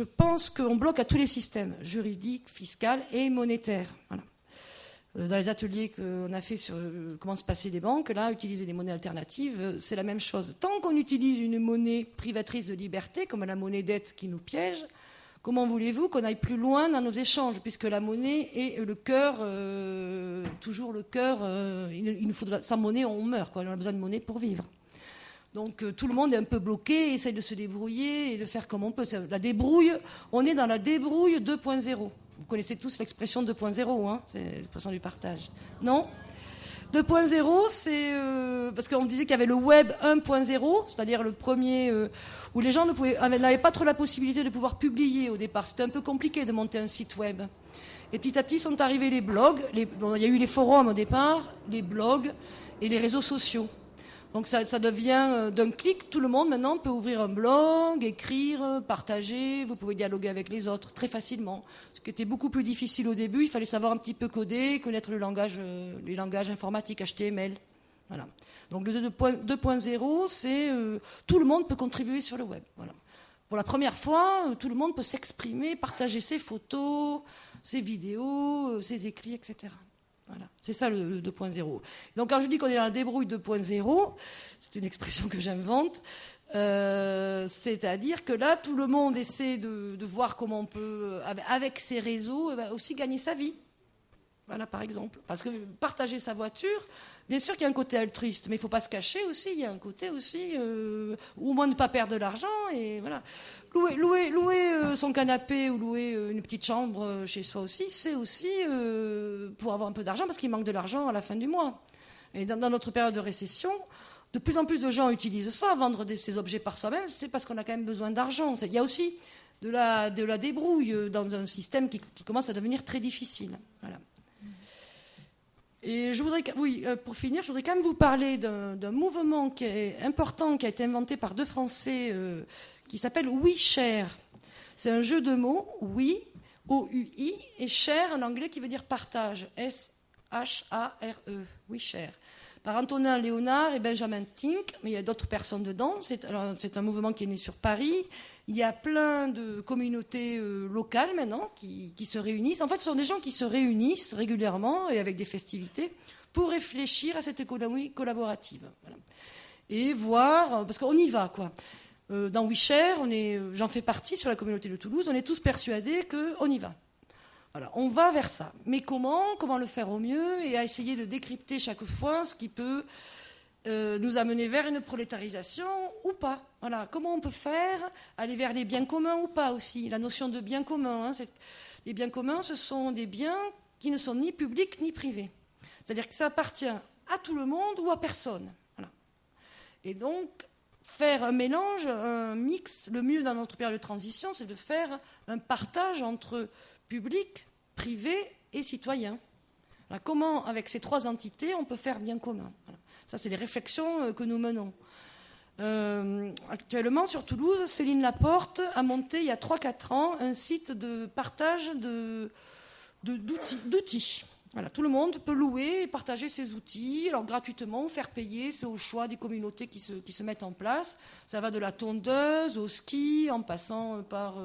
pense qu'on bloque à tous les systèmes, juridiques, fiscaux et monétaires. Voilà. dans les ateliers qu'on a fait sur comment se passer des banques, là, utiliser des monnaies alternatives, c'est la même chose. Tant qu'on utilise une monnaie privatrice de liberté, comme la monnaie dette qui nous piège, comment voulez-vous qu'on aille plus loin dans nos échanges, puisque la monnaie est le cœur, toujours le cœur. Il nous faut sans monnaie, on meurt, quoi. On a besoin de monnaie pour vivre. Donc tout le monde est un peu bloqué, essaye de se débrouiller et de faire comme on peut. La débrouille, on est dans la débrouille 2.0. Vous connaissez tous l'expression 2.0, hein, c'est l'expression du partage. Non ? 2.0, c'est parce qu'on disait qu'il y avait le web 1.0, c'est-à-dire le premier où les gens n'avaient pas trop la possibilité de pouvoir publier au départ. C'était un peu compliqué de monter un site web. Et petit à petit sont arrivés les blogs. Il y a eu les forums au départ, les blogs et les réseaux sociaux. Donc ça devient d'un clic, tout le monde maintenant peut ouvrir un blog, écrire, partager, vous pouvez dialoguer avec les autres très facilement. Ce qui était beaucoup plus difficile au début, il fallait savoir un petit peu coder, connaître les langages informatiques, HTML. Voilà. Donc le 2.0, c'est tout le monde peut contribuer sur le web. Voilà. Pour la première fois, tout le monde peut s'exprimer, partager ses photos, ses vidéos, ses écrits, etc. Voilà, c'est ça le 2.0. Donc quand je dis qu'on est dans la débrouille 2.0, c'est une expression que j'invente, c'est-à-dire que là, tout le monde essaie de voir comment on peut, avec ses réseaux, aussi gagner sa vie. Voilà, par exemple. Parce que partager sa voiture, bien sûr qu'il y a un côté altruiste, mais il ne faut pas se cacher aussi, il y a un côté aussi, ou au moins ne pas perdre de l'argent, et voilà. Louer son canapé ou louer une petite chambre chez soi aussi, c'est aussi pour avoir un peu d'argent, parce qu'il manque de l'argent à la fin du mois. Et dans notre période de récession, de plus en plus de gens utilisent ça, vendre ces objets par soi-même, c'est parce qu'on a quand même besoin d'argent. Il y a aussi de la débrouille dans un système qui commence à devenir très difficile. Voilà. Et pour finir, je voudrais quand même vous parler d'un mouvement qui est important, qui a été inventé par deux Français, qui s'appelle WeShare. C'est un jeu de mots, oui, O-U-I, et share en anglais qui veut dire partage, S-H-A-R-E, WeShare. Par Antonin Léonard et Benjamin Tink, mais il y a d'autres personnes dedans. C'est un mouvement qui est né sur Paris. Il y a plein de communautés locales maintenant qui se réunissent. En fait, ce sont des gens qui se réunissent régulièrement et avec des festivités pour réfléchir à cette économie collaborative. Voilà. Et voir, parce qu'on y va, quoi. Dans WeShare, j'en fais partie sur la communauté de Toulouse, on est tous persuadés qu'on y va. Voilà, on va vers ça. Mais comment le faire au mieux et à essayer de décrypter chaque fois ce qui peut nous amener vers une prolétarisation ou pas. Voilà, comment on peut faire, aller vers les biens communs ou pas aussi. La notion de bien commun, les biens communs, ce sont des biens qui ne sont ni publics ni privés. C'est-à-dire que ça appartient à tout le monde ou à personne. Voilà. Et donc, faire un mélange, un mix, le mieux dans notre période de transition, c'est de faire un partage entre public, privé et citoyen. Voilà, comment, avec ces trois entités, on peut faire bien commun. Voilà. Ça, c'est les réflexions que nous menons. Actuellement, sur Toulouse, Céline Laporte a monté, il y a 3-4 ans, un site de partage d'outils. Voilà, tout le monde peut louer et partager ses outils, alors gratuitement ou faire payer, c'est au choix des communautés qui se mettent en place. Ça va de la tondeuse au ski, en passant par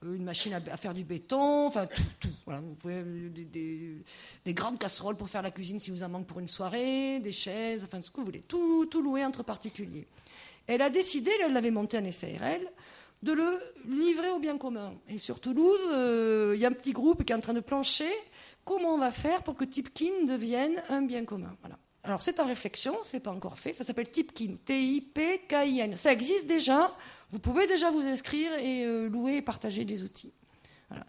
une machine à faire du béton, enfin tout. Voilà, vous pouvez des grandes casseroles pour faire la cuisine si vous en manque pour une soirée, des chaises, enfin ce que vous voulez, tout louer entre particuliers. Elle a décidé, elle l'avait monté en SARL, de le livrer au bien commun. Et sur Toulouse, il y a un petit groupe qui est en train de plancher. Comment on va faire pour que Tipkin devienne un bien commun? Voilà. Alors c'est en réflexion, c'est pas encore fait. Ça s'appelle Tipkin, T-I-P-K-I-N. Ça existe déjà. Vous pouvez déjà vous inscrire et louer et partager des outils. Voilà.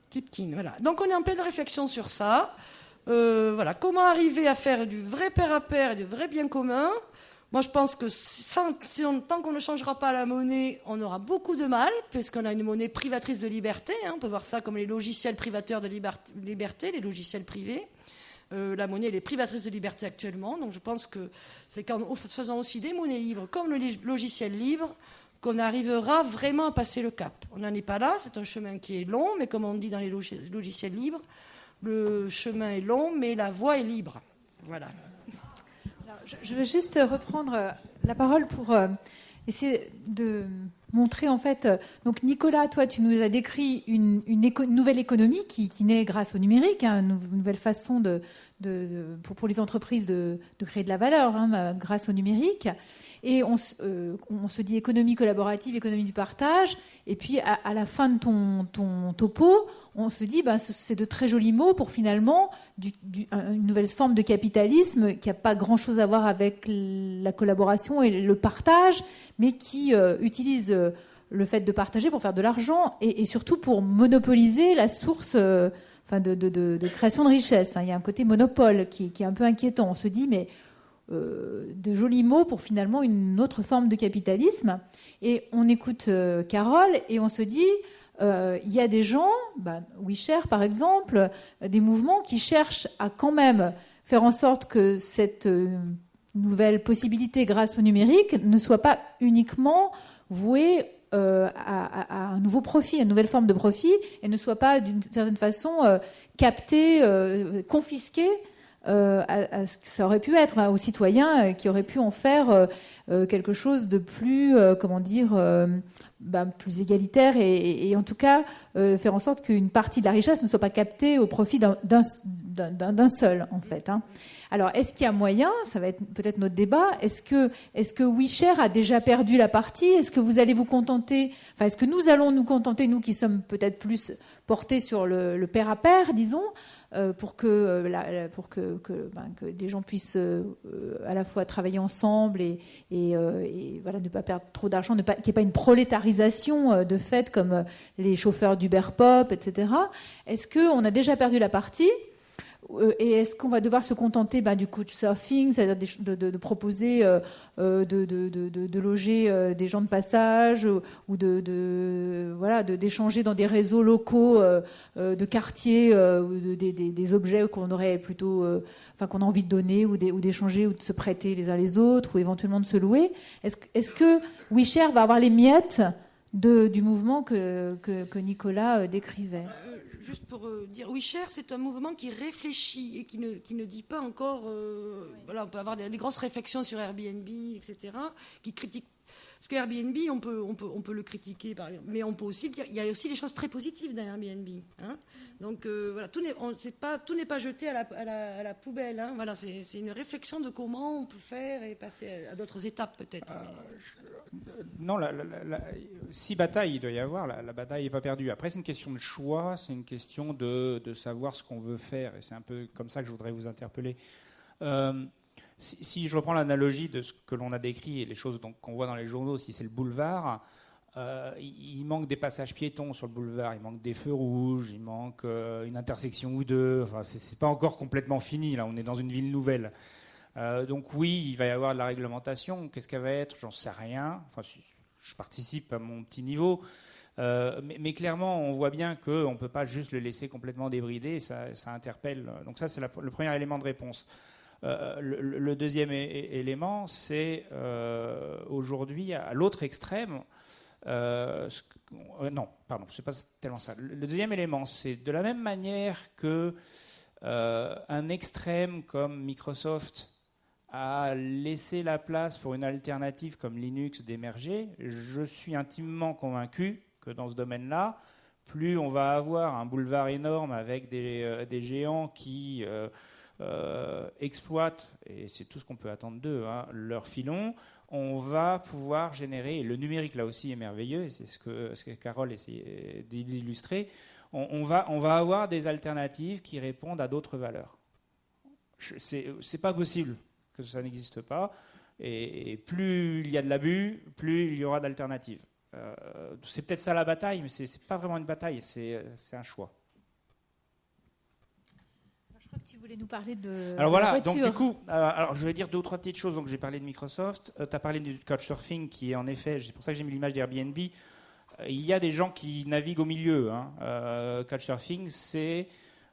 Tipkin, voilà. Donc on est en pleine réflexion sur ça. Voilà. Comment arriver à faire du vrai pair à pair et du vrai bien commun? Moi, je pense que tant qu'on ne changera pas la monnaie, on aura beaucoup de mal, puisqu'on a une monnaie privatrice de liberté. Hein, on peut voir ça comme les logiciels privateurs de liberté, les logiciels privés. La monnaie, elle est privatrice de liberté actuellement. Donc, je pense que c'est qu'en faisant aussi des monnaies libres, comme le logiciel libre, qu'on arrivera vraiment à passer le cap. On n'en est pas là. C'est un chemin qui est long, mais comme on dit dans les logiciels libres, le chemin est long, mais la voie est libre. Voilà. Je veux juste reprendre la parole pour essayer de montrer en fait. Donc Nicolas, toi, tu nous as décrit une nouvelle économie qui naît grâce au numérique, hein, une nouvelle façon pour les entreprises de créer de la valeur, hein, grâce au numérique. Et on se dit économie collaborative, économie du partage. Et puis à la fin de ton topo, on se dit c'est de très jolis mots pour finalement une nouvelle forme de capitalisme qui n'a pas grand-chose à voir avec la collaboration et le partage, mais qui utilise le fait de partager pour faire de l'argent et surtout pour monopoliser la source de création de richesse. Il y a un côté monopole qui est un peu inquiétant. On se dit de jolis mots pour finalement une autre forme de capitalisme. Et on écoute Carole et on se dit, il y a des gens, WeShare par exemple, des mouvements qui cherchent à quand même faire en sorte que cette nouvelle possibilité grâce au numérique ne soit pas uniquement vouée à un nouveau profit, à une nouvelle forme de profit, et ne soit pas d'une certaine façon captée, confisquée à ce que ça aurait pu être, aux citoyens qui auraient pu en faire quelque chose de plus, plus égalitaire et en tout cas faire en sorte qu'une partie de la richesse ne soit pas captée au profit d'un seul, en fait. Hein. Alors, est-ce qu'il y a moyen, ça va être peut-être notre débat, est-ce que WeShare a déjà perdu la partie? Est-ce que vous allez vous contenter, est-ce que nous allons nous contenter, nous qui sommes peut-être plus portés sur le pair à pair, disons, pour que des gens puissent à la fois travailler ensemble et voilà, ne pas perdre trop d'argent, qu'il n'y ait pas une prolétarisation de fait comme les chauffeurs d'Uber Pop, etc. Est-ce qu'on a déjà perdu la partie? Et est-ce qu'on va devoir se contenter du couchsurfing, c'est-à-dire de proposer de loger des gens de passage ou d'échanger dans des réseaux locaux de quartiers ou des objets qu'on aurait plutôt, qu'on a envie de donner ou d'échanger ou de se prêter les uns les autres ou éventuellement de se louer? Est-ce que WeShare va avoir les miettes du mouvement que Nicolas décrivait? Juste pour dire, WeShare, c'est un mouvement qui réfléchit et qui ne dit pas encore... on peut avoir des grosses réflexions sur Airbnb, etc., qui critiquent... Parce que Airbnb, on peut le critiquer, par exemple, mais on peut aussi dire... Il y a aussi des choses très positives dans Airbnb. Hein. Donc, tout n'est pas jeté à la poubelle. Hein. Voilà, c'est une réflexion de comment on peut faire et passer à d'autres étapes, peut-être. Non, si bataille il doit y avoir, la bataille n'est pas perdue. Après, c'est une question de choix, c'est une question de savoir ce qu'on veut faire. Et c'est un peu comme ça que je voudrais vous interpeller. Si je reprends l'analogie de ce que l'on a décrit et les choses qu'on voit dans les journaux, si c'est le boulevard, il manque des passages piétons sur le boulevard, il manque des feux rouges, il manque une intersection ou deux. Enfin, c'est pas encore complètement fini. Là, on est dans une ville nouvelle. Donc oui, il va y avoir de la réglementation. Qu'est-ce qu'elle va être? J'en sais rien. Enfin, je participe à mon petit niveau. Mais clairement, on voit bien qu'on ne peut pas juste le laisser complètement débridé. Ça interpelle. Donc ça, c'est le premier élément de réponse. Le deuxième élément, c'est aujourd'hui, à l'autre extrême... non, pardon, c'est pas tellement ça. Le deuxième élément, c'est de la même manière que un extrême comme Microsoft a laissé la place pour une alternative comme Linux d'émerger. Je suis intimement convaincu que dans ce domaine-là, plus on va avoir un boulevard énorme avec des géants qui exploitent, et c'est tout ce qu'on peut attendre d'eux, leur filon, on va pouvoir générer, et le numérique là aussi est merveilleux, et c'est ce que Carole essayait d'illustrer, on va avoir des alternatives qui répondent à d'autres valeurs. C'est pas possible que ça n'existe pas, et plus il y a de l'abus, plus il y aura d'alternatives. C'est peut-être ça la bataille, mais c'est pas vraiment une bataille, c'est un choix. Je crois que tu voulais nous parler de alors voilà, la voiture. donc du coup, alors je vais dire deux ou trois petites choses. Donc j'ai parlé de Microsoft, tu as parlé du couchsurfing qui est en effet, c'est pour ça que j'ai mis l'image d'Airbnb. Il y a des gens qui naviguent au milieu. Couchsurfing, c'est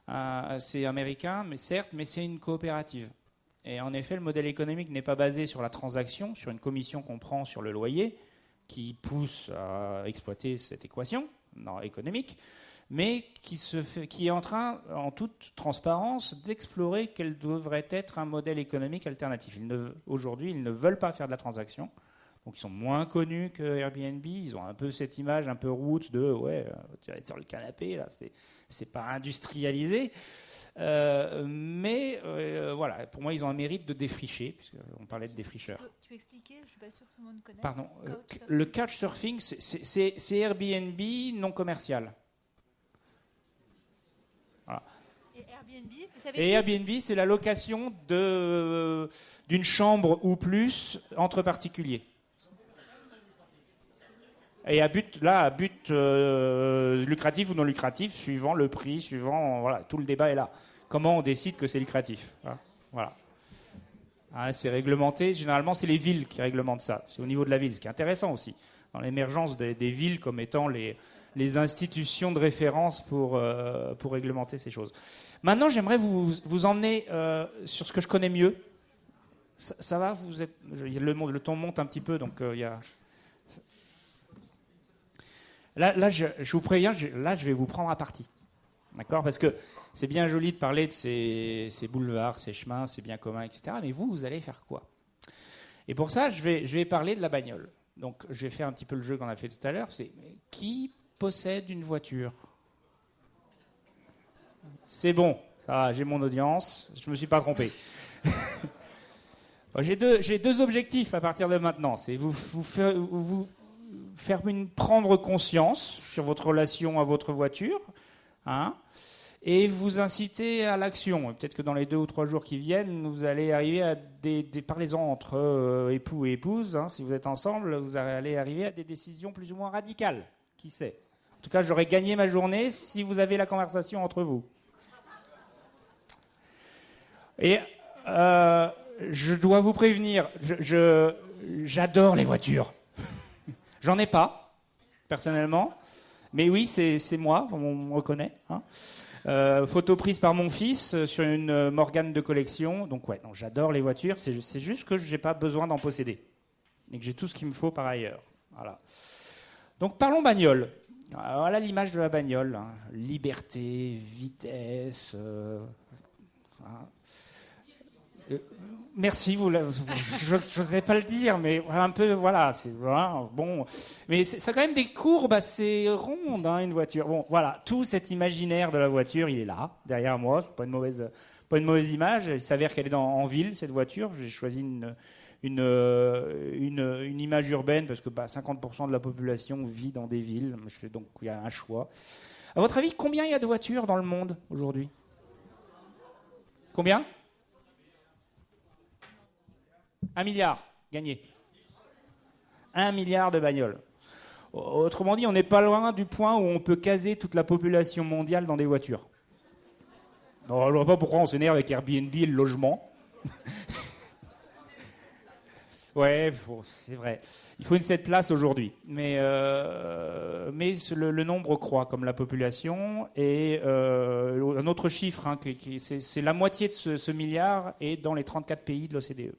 américain, mais certes, mais c'est une coopérative. Et en effet, le modèle économique n'est pas basé sur la transaction, sur une commission qu'on prend sur le loyer, qui pousse à exploiter cette équation économique, mais qui est en train, en toute transparence, d'explorer quel devrait être un modèle économique alternatif. Aujourd'hui, ils ne veulent pas faire de la transaction. Donc ils sont moins connus que Airbnb. Ils ont un peu cette image un peu route de tu vas être sur le canapé, là, c'est pas industrialisé. Mais voilà, pour moi, ils ont un mérite de défricher, puisqu'on parlait de défricheurs. Tu peux expliquer? Je ne suis pas sûre que tout le monde connaisse. Pardon. Le couchsurfing, c'est Airbnb non commercial. Voilà. Et Airbnb, vous savez Et Airbnb, c'est la location d'une chambre ou plus entre particuliers. Et à but lucratif ou non lucratif, suivant le prix, voilà, tout le débat est là. Comment on décide que c'est lucratif? Voilà. C'est réglementé. Généralement, c'est les villes qui réglementent ça. C'est au niveau de la ville, ce qui est intéressant aussi. Dans l'émergence des villes comme étant les institutions de référence pour réglementer ces choses. Maintenant, j'aimerais vous emmener sur ce que je connais mieux. Ça va? Le ton monte un petit peu, donc il y a... Là, je vous préviens, je vais vous prendre à partie. D'accord? Parce que c'est bien joli de parler de ces boulevards, ces chemins, ces biens communs, etc. Mais vous allez faire quoi? Et pour ça, je vais parler de la bagnole. Donc, je vais faire un petit peu le jeu qu'on a fait tout à l'heure. C'est qui possède une voiture? C'est bon, ça va, j'ai mon audience, je ne me suis pas trompé. J'ai deux objectifs à partir de maintenant. C'est vous faire prendre conscience sur votre relation à votre voiture, et vous inciter à l'action. Peut-être que dans les 2 ou 3 jours qui viennent, vous allez arriver à des parlez-en entre époux et épouses. Si vous êtes ensemble, vous allez arriver à des décisions plus ou moins radicales. Qui sait? En tout cas, j'aurais gagné ma journée si vous avez la conversation entre vous. Et je dois vous prévenir, j'adore les voitures. J'en ai pas, personnellement. Mais oui, c'est moi, on me reconnaît. Photo prise par mon fils sur une Morgane de collection. Donc ouais, non, j'adore les voitures. C'est juste que je n'ai pas besoin d'en posséder. Et que j'ai tout ce qu'il me faut par ailleurs. Voilà. Donc parlons bagnole. Voilà l'image de la bagnole. Liberté, vitesse... Merci, je n'osais pas le dire, mais un peu, voilà, c'est bon. Mais c'est quand même des courbes assez rondes, une voiture. Bon, voilà, tout cet imaginaire de la voiture, il est là, derrière moi. C'est pas une mauvaise image. Il s'avère qu'elle est en ville, cette voiture. J'ai choisi une image urbaine parce que 50% de la population vit dans des villes. Donc, il y a un choix. À votre avis, combien il y a de voitures dans le monde aujourd'hui? Combien? 1 milliard, gagné. 1 milliard de bagnoles. Autrement dit, on n'est pas loin du point où on peut caser toute la population mondiale dans des voitures. Alors, je ne vois pas pourquoi on s'énerve avec Airbnb et le logement. Ouais, c'est vrai. Il faut une 7 places aujourd'hui. Mais le nombre croît comme la population. Et un autre chiffre, c'est la moitié de ce milliard est dans les 34 pays de l'OCDE.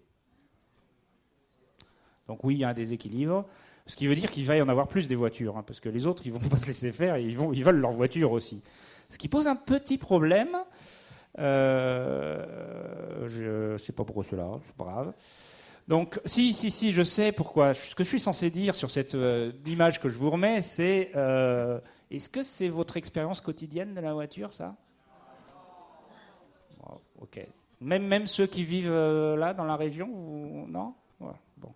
Donc oui, il y a un déséquilibre, ce qui veut dire qu'il va y en avoir plus des voitures, parce que les autres, ils ne vont pas se laisser faire, et ils veulent leur voiture aussi. Ce qui pose un petit problème, je ne sais pas pourquoi cela, c'est pas grave. Donc si, je sais pourquoi. Ce que je suis censé dire sur cette image que je vous remets, c'est est-ce que c'est votre expérience quotidienne de la voiture, ça? Bon, ok. Même ceux qui vivent là, dans la région, non? Ouais, bon.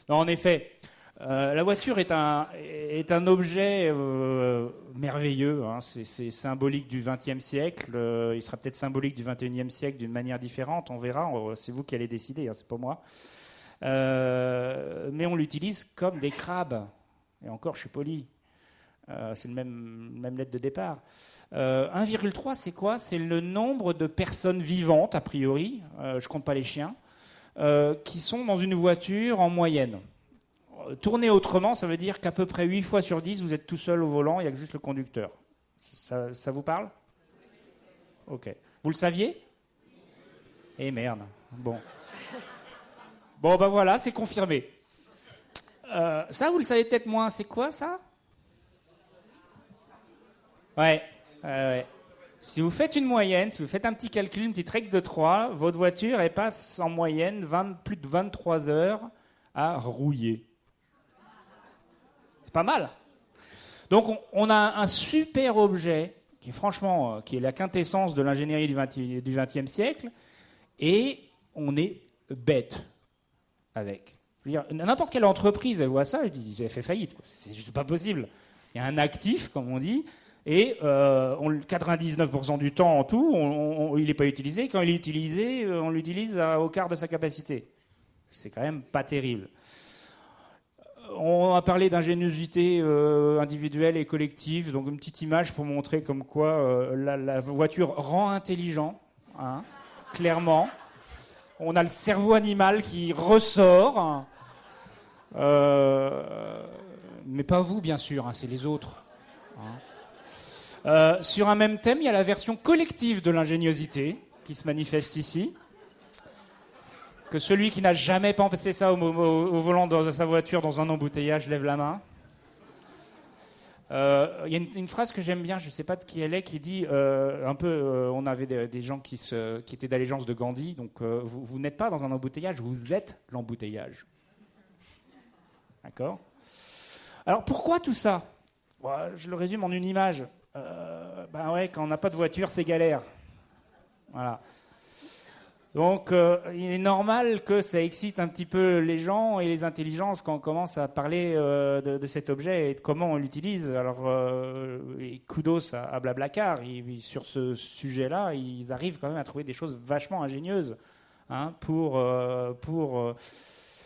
Non, en effet, la voiture est un objet merveilleux. C'est symbolique du XXe siècle. Il sera peut-être symbolique du XXIe siècle d'une manière différente. On verra. C'est vous qui allez décider. C'est pas moi. Mais on l'utilise comme des crabes. Et encore, je suis poli. C'est le même lettre de départ. 1,3, c'est quoi? C'est le nombre de personnes vivantes, a priori. Je compte pas les chiens. Qui sont dans une voiture en moyenne. Tourner autrement, ça veut dire qu'à peu près 8 fois sur 10, vous êtes tout seul au volant, il n'y a que juste le conducteur. Ça vous parle? Ok. Vous le saviez? Eh merde. Bon, voilà, c'est confirmé. Ça, vous le savez peut-être moins. C'est quoi, ça? Ouais. Si vous faites une moyenne, si vous faites un petit calcul, une petite règle de 3, votre voiture, elle passe en moyenne plus de 23 heures à rouiller. pas mal. Donc on a un super objet qui est franchement qui est la quintessence de l'ingénierie du XXe siècle, et on est bête avec. Je veux dire, n'importe quelle entreprise, elle voit ça, elle dit, elle fait faillite. C'est juste pas possible. Il y a un actif, comme on dit, et 99% du temps en tout, il n'est pas utilisé. Quand il est utilisé, on l'utilise au quart de sa capacité. C'est quand même pas terrible. On a parlé d'ingéniosité individuelle et collective, donc une petite image pour montrer comme quoi la voiture rend intelligent, hein, clairement. On a le cerveau animal qui ressort, mais pas vous bien sûr, hein, c'est les autres. Hein. Sur un même thème, il y a la version collective de l'ingéniosité qui se manifeste ici. Que celui qui n'a jamais pensé ça au volant de sa voiture dans un embouteillage lève la main. Il y a une phrase que j'aime bien, je ne sais pas de qui elle est, qui dit on avait des gens qui étaient d'allégeance de Gandhi, donc vous n'êtes pas dans un embouteillage, vous êtes l'embouteillage. D'accord ? Alors pourquoi tout ça ? Je le résume en une image. Quand on n'a pas de voiture, c'est galère. Voilà. Donc, il est normal que ça excite un petit peu les gens et les intelligences quand on commence à parler de cet objet et de comment on l'utilise. Alors, et kudos à Blablacar, sur ce sujet-là, ils arrivent quand même à trouver des choses vachement ingénieuses, hein, pour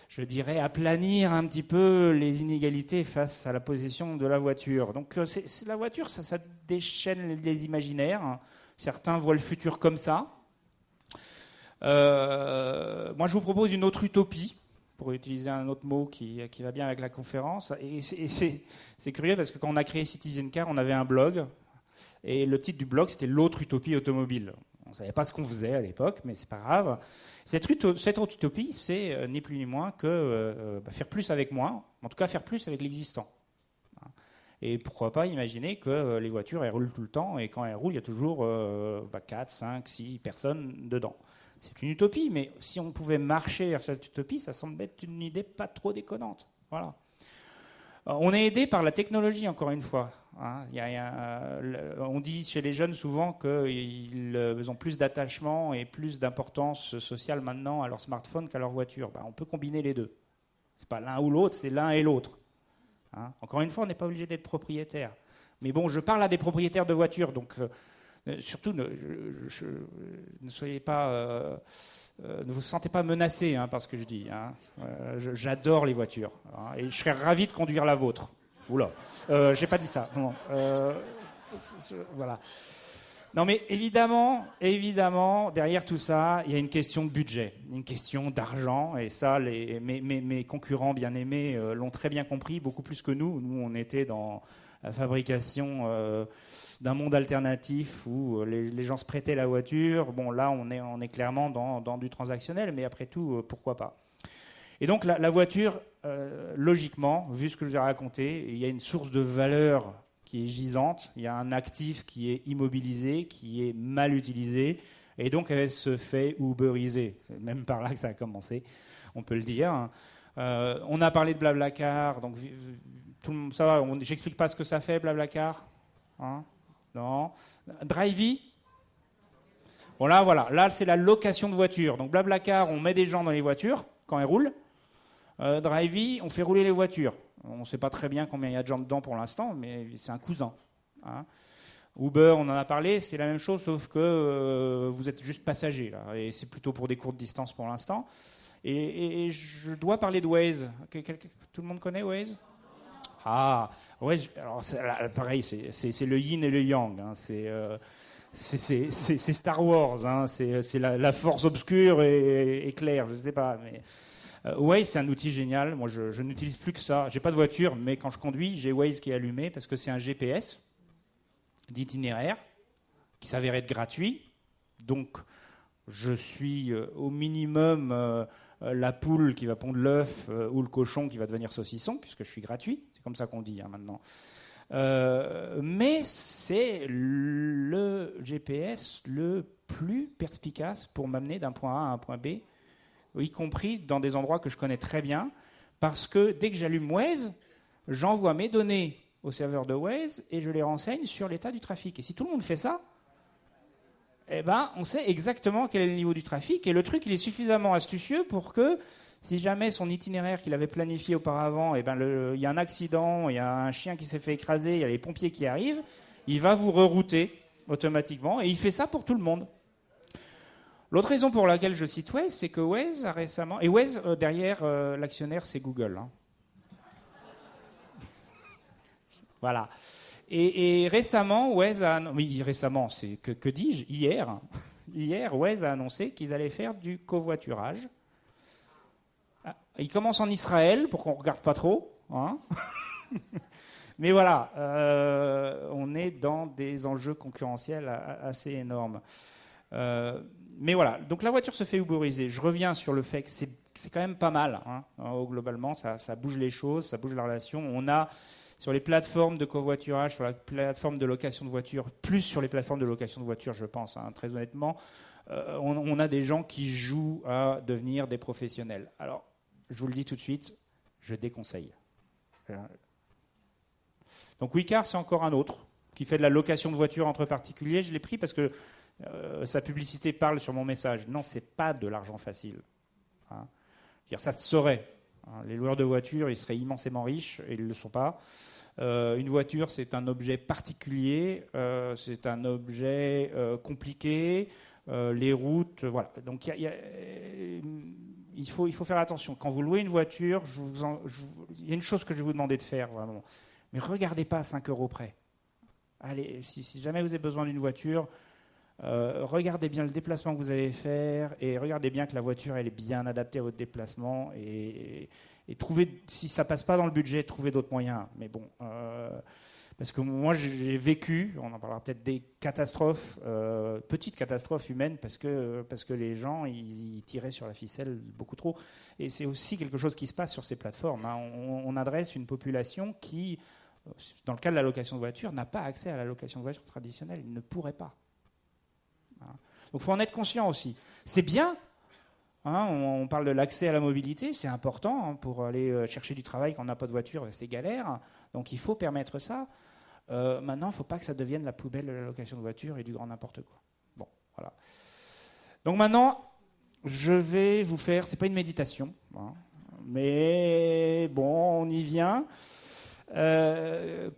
je dirais, aplanir un petit peu les inégalités face à la possession de la voiture. Donc, la voiture, ça déchaîne les imaginaires. Certains voient le futur comme ça. Moi, je vous propose une autre utopie, pour utiliser un autre mot qui va bien avec la conférence. Et c'est curieux parce que quand on a créé Citizen Car, on avait un blog. Et le titre du blog, c'était l'autre utopie automobile. On ne savait pas ce qu'on faisait à l'époque, mais c'est pas grave. Cette autre utopie, c'est ni plus ni moins que faire plus avec moins, en tout cas faire plus avec l'existant. Et pourquoi pas imaginer que les voitures, elles roulent tout le temps, et quand elles roulent, il y a toujours 4, 5, 6 personnes dedans. C'est une utopie, mais si on pouvait marcher vers cette utopie, ça semble être une idée pas trop déconnante. Voilà. On est aidé par la technologie, encore une fois. Hein. On dit chez les jeunes souvent qu'ils ont plus d'attachement et plus d'importance sociale maintenant à leur smartphone qu'à leur voiture. On peut combiner les deux. C'est pas l'un ou l'autre, c'est l'un et l'autre. Hein. Encore une fois, on n'est pas obligé d'être propriétaire. Mais bon, je parle à des propriétaires de voitures, donc surtout ne soyez pas, ne vous sentez pas menacés par ce que je dis. Hein. J'adore les voitures, hein, et je serais ravi de conduire la vôtre. Oula, j'ai pas dit ça. Non, voilà. Non, mais évidemment, derrière tout ça, il y a une question de budget, une question d'argent, et ça, mes concurrents bien aimés l'ont très bien compris, beaucoup plus que nous. Nous, on était dans la fabrication d'un monde alternatif où les gens se prêtaient la voiture. Bon, là, on est clairement dans du transactionnel, mais après tout, pourquoi pas. Et donc, la voiture, logiquement, vu ce que je vous ai raconté, il y a une source de valeur qui est gisante, il y a un actif qui est immobilisé, qui est mal utilisé, et donc elle se fait uberiser. C'est même par là que ça a commencé, on peut le dire. On a parlé de Blablacar, donc ça va, j'explique pas ce que ça fait, Blablacar, hein? Non. Drivey. Bon, là c'est la location de voitures. Donc Blablacar, on met des gens dans les voitures quand elles roulent. Drivey, on fait rouler les voitures. On ne sait pas très bien combien il y a de gens dedans pour l'instant, mais c'est un cousin. Hein. Uber, on en a parlé, c'est la même chose, sauf que vous êtes juste passager, là, et c'est plutôt pour des courtes distances pour l'instant. Et je dois parler de Waze. Tout le monde connaît Waze ? Ah, Waze, alors pareil, c'est le yin et le yang. Hein, c'est Star Wars, hein, c'est la force obscure et claire, je ne sais pas, mais... Waze, c'est un outil génial. Moi, je n'utilise plus que ça. J'ai pas de voiture, mais quand je conduis, j'ai Waze qui est allumé parce que c'est un GPS d'itinéraire qui s'avère être gratuit. Donc, je suis au minimum la poule qui va pondre l'œuf ou le cochon qui va devenir saucisson, puisque je suis gratuit. C'est comme ça qu'on dit maintenant. Mais c'est le GPS le plus perspicace pour m'amener d'un point A à un point B, y compris dans des endroits que je connais très bien, parce que dès que j'allume Waze, j'envoie mes données au serveur de Waze et je les renseigne sur l'état du trafic. Et si tout le monde fait ça, eh ben, on sait exactement quel est le niveau du trafic. Et le truc, il est suffisamment astucieux pour que, si jamais son itinéraire qu'il avait planifié auparavant, eh ben, il y a un accident, il y a un chien qui s'est fait écraser, il y a les pompiers qui arrivent, il va vous rerouter automatiquement. Et il fait ça pour tout le monde. L'autre raison pour laquelle je cite Waze, c'est que Waze a récemment... Et Waze, derrière, l'actionnaire, c'est Google. Hein. Voilà. Et récemment, Waze a... Oui, récemment, c'est que dis-je ? Hier. Hier, Waze a annoncé qu'ils allaient faire du covoiturage. Ils commencent en Israël, pour qu'on ne regarde pas trop. Hein. Mais voilà, on est dans des enjeux concurrentiels assez énormes. Mais voilà, donc la voiture se fait uberiser. Je reviens sur le fait que c'est quand même pas mal. Hein. Globalement, ça bouge les choses, ça bouge la relation. On a sur les plateformes de covoiturage, sur la plateforme de location de voitures, plus sur les plateformes de location de voitures, je pense, hein, très honnêtement, on a des gens qui jouent à devenir des professionnels. Alors, je vous le dis tout de suite, je déconseille. Donc Wicar, c'est encore un autre qui fait de la location de voitures entre particuliers. Je l'ai pris parce que sa publicité parle sur mon message. Non, c'est pas de l'argent facile. Hein. Ça se saurait. Hein. Les loueurs de voitures, ils seraient immensément riches et ils ne le sont pas. Une voiture, c'est un objet particulier, c'est un objet compliqué. Les routes, voilà. Donc il faut faire attention. Quand vous louez une voiture, il y a une chose que je vais vous demander de faire, vraiment. Mais regardez pas à 5 € près. Allez, si jamais vous avez besoin d'une voiture, regardez bien le déplacement que vous allez faire et regardez bien que la voiture elle est bien adaptée à votre déplacement et trouvez, si ça passe pas dans le budget, trouvez d'autres moyens. Mais bon, parce que moi j'ai vécu, on en parlera peut-être, des catastrophes, petites catastrophes humaines parce que les gens ils tiraient sur la ficelle beaucoup trop. Et c'est aussi quelque chose qui se passe sur ces plateformes. Hein. On adresse une population qui, dans le cas de la location de voiture, n'a pas accès à la location de voiture traditionnelle. Il ne pourrait pas. Donc il faut en être conscient aussi. C'est bien, hein, on parle de l'accès à la mobilité, c'est important hein, pour aller chercher du travail quand on n'a pas de voiture, c'est galère. Donc il faut permettre ça. Maintenant, il ne faut pas que ça devienne la poubelle de la location de voiture et du grand n'importe quoi. Bon, voilà. Donc maintenant, je vais vous faire, c'est pas une méditation, hein, mais bon, on y vient.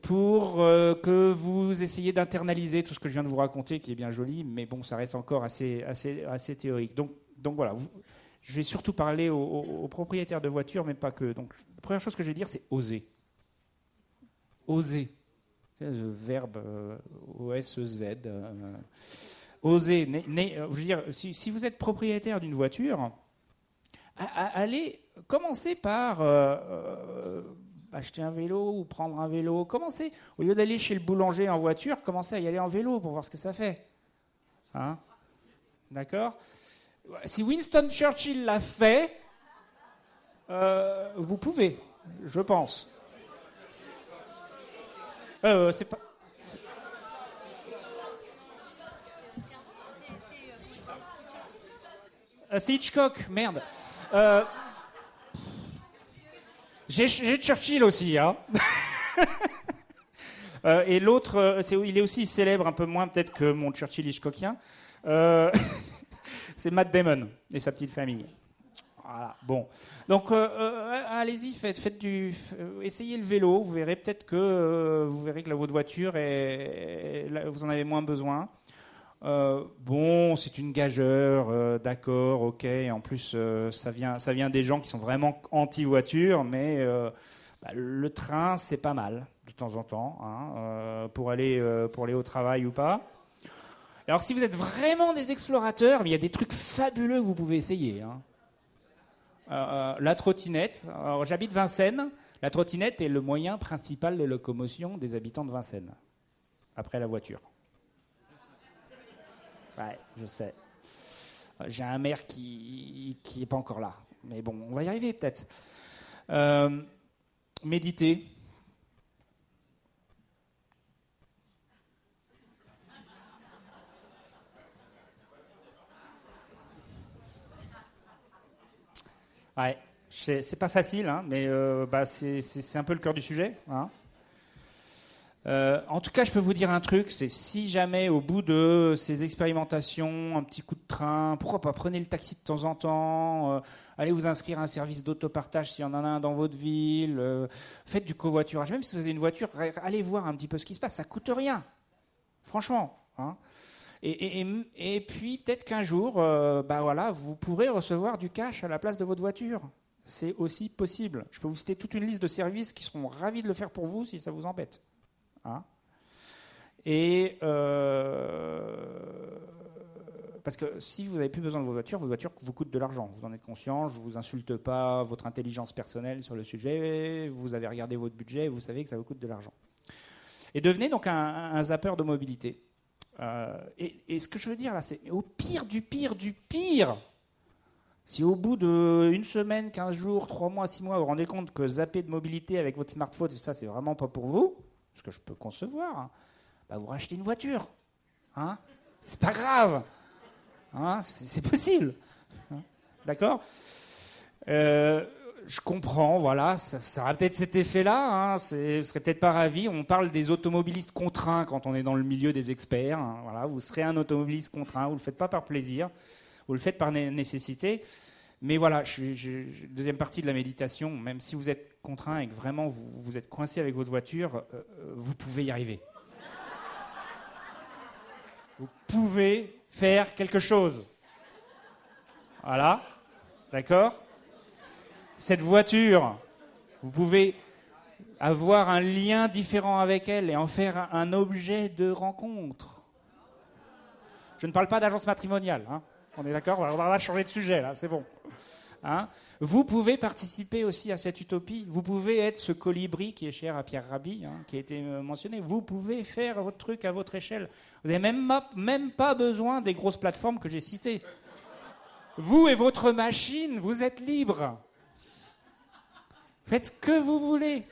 Pour que vous essayiez d'internaliser tout ce que je viens de vous raconter, qui est bien joli, mais bon, ça reste encore assez théorique. Donc voilà, je vais surtout parler aux propriétaires de voitures, mais pas que. Donc la première chose que je vais dire, c'est oser. Oser. C'est le verbe O-S-E-Z. Oser. Je veux dire, si vous êtes propriétaire d'une voiture, allez commencer par... acheter un vélo ou prendre un vélo. Commencez, au lieu d'aller chez le boulanger en voiture, commencez à y aller en vélo pour voir ce que ça fait. Hein ? D'accord ? Si Winston Churchill l'a fait, vous pouvez, je pense. C'est pas... C'est Hitchcock, merde. J'ai Churchill aussi, hein. Et l'autre, il est aussi célèbre, un peu moins peut-être que mon Churchill Hitchcockien. C'est Matt Damon et sa petite famille. Voilà, bon. Donc, allez-y, essayez le vélo. Vous verrez peut-être que votre voiture, vous en avez moins besoin. Bon, c'est une gageure, d'accord, ok. En plus, ça vient des gens qui sont vraiment anti-voiture, mais le train, c'est pas mal de temps en temps, hein, pour aller au travail ou pas. Alors, si vous êtes vraiment des explorateurs, il y a des trucs fabuleux que vous pouvez essayer. Hein. La trottinette. Alors, j'habite Vincennes. La trottinette est le moyen principal de locomotion des habitants de Vincennes, après la voiture. Ouais, je sais. J'ai un maire qui n'est pas encore là. Mais bon, on va y arriver peut-être. Méditer. Ouais, C'est pas facile, hein, mais c'est un peu le cœur du sujet. Hein. En tout cas, je peux vous dire un truc, c'est si jamais au bout de ces expérimentations, un petit coup de train, pourquoi pas prenez le taxi de temps en temps, allez vous inscrire à un service d'autopartage s'il y en a un dans votre ville, faites du covoiturage, même si vous avez une voiture, allez voir un petit peu ce qui se passe, ça coûte rien, franchement. Hein. Et puis peut-être qu'un jour, vous pourrez recevoir du cash à la place de votre voiture. C'est aussi possible. Je peux vous citer toute une liste de services qui seront ravis de le faire pour vous si ça vous embête. Hein. Parce que si vous n'avez plus besoin de vos voitures vous coûtent de l'argent. Vous en êtes conscient, je ne vous insulte pas votre intelligence personnelle sur le sujet, vous avez regardé votre budget, vous savez que ça vous coûte de l'argent. Et devenez donc un zapper de mobilité. Et ce que je veux dire là, c'est au pire du pire du pire, si au bout d'une semaine, 15 jours, 3 mois, 6 mois, vous vous rendez compte que zapper de mobilité avec votre smartphone, ça c'est vraiment pas pour vous, ce que je peux concevoir, hein, vous rachetez une voiture. Hein, c'est pas grave. Hein, c'est possible. Hein, d'accord. Je comprends, voilà, ça aura peut-être cet effet-là, hein, vous serez peut-être pas ravis. On parle des automobilistes contraints quand on est dans le milieu des experts. Hein, voilà, vous serez un automobiliste contraint, vous ne le faites pas par plaisir, vous le faites par nécessité. Mais voilà, deuxième partie de la méditation, même si vous êtes contraint et que vraiment vous êtes coincé avec votre voiture, vous pouvez y arriver. Vous pouvez faire quelque chose. Voilà, d'accord ? Cette voiture, vous pouvez avoir un lien différent avec elle et en faire un objet de rencontre. Je ne parle pas d'agence matrimoniale, hein. On est d'accord ? On va changer de sujet, là, c'est bon. Hein, vous pouvez participer aussi à cette utopie. Vous pouvez être ce colibri qui est cher à Pierre Rabhi, hein, qui a été mentionné. Vous pouvez faire votre truc à votre échelle. Vous n'avez même pas besoin des grosses plateformes que j'ai citées. Vous et votre machine, vous êtes libres. Faites ce que vous voulez.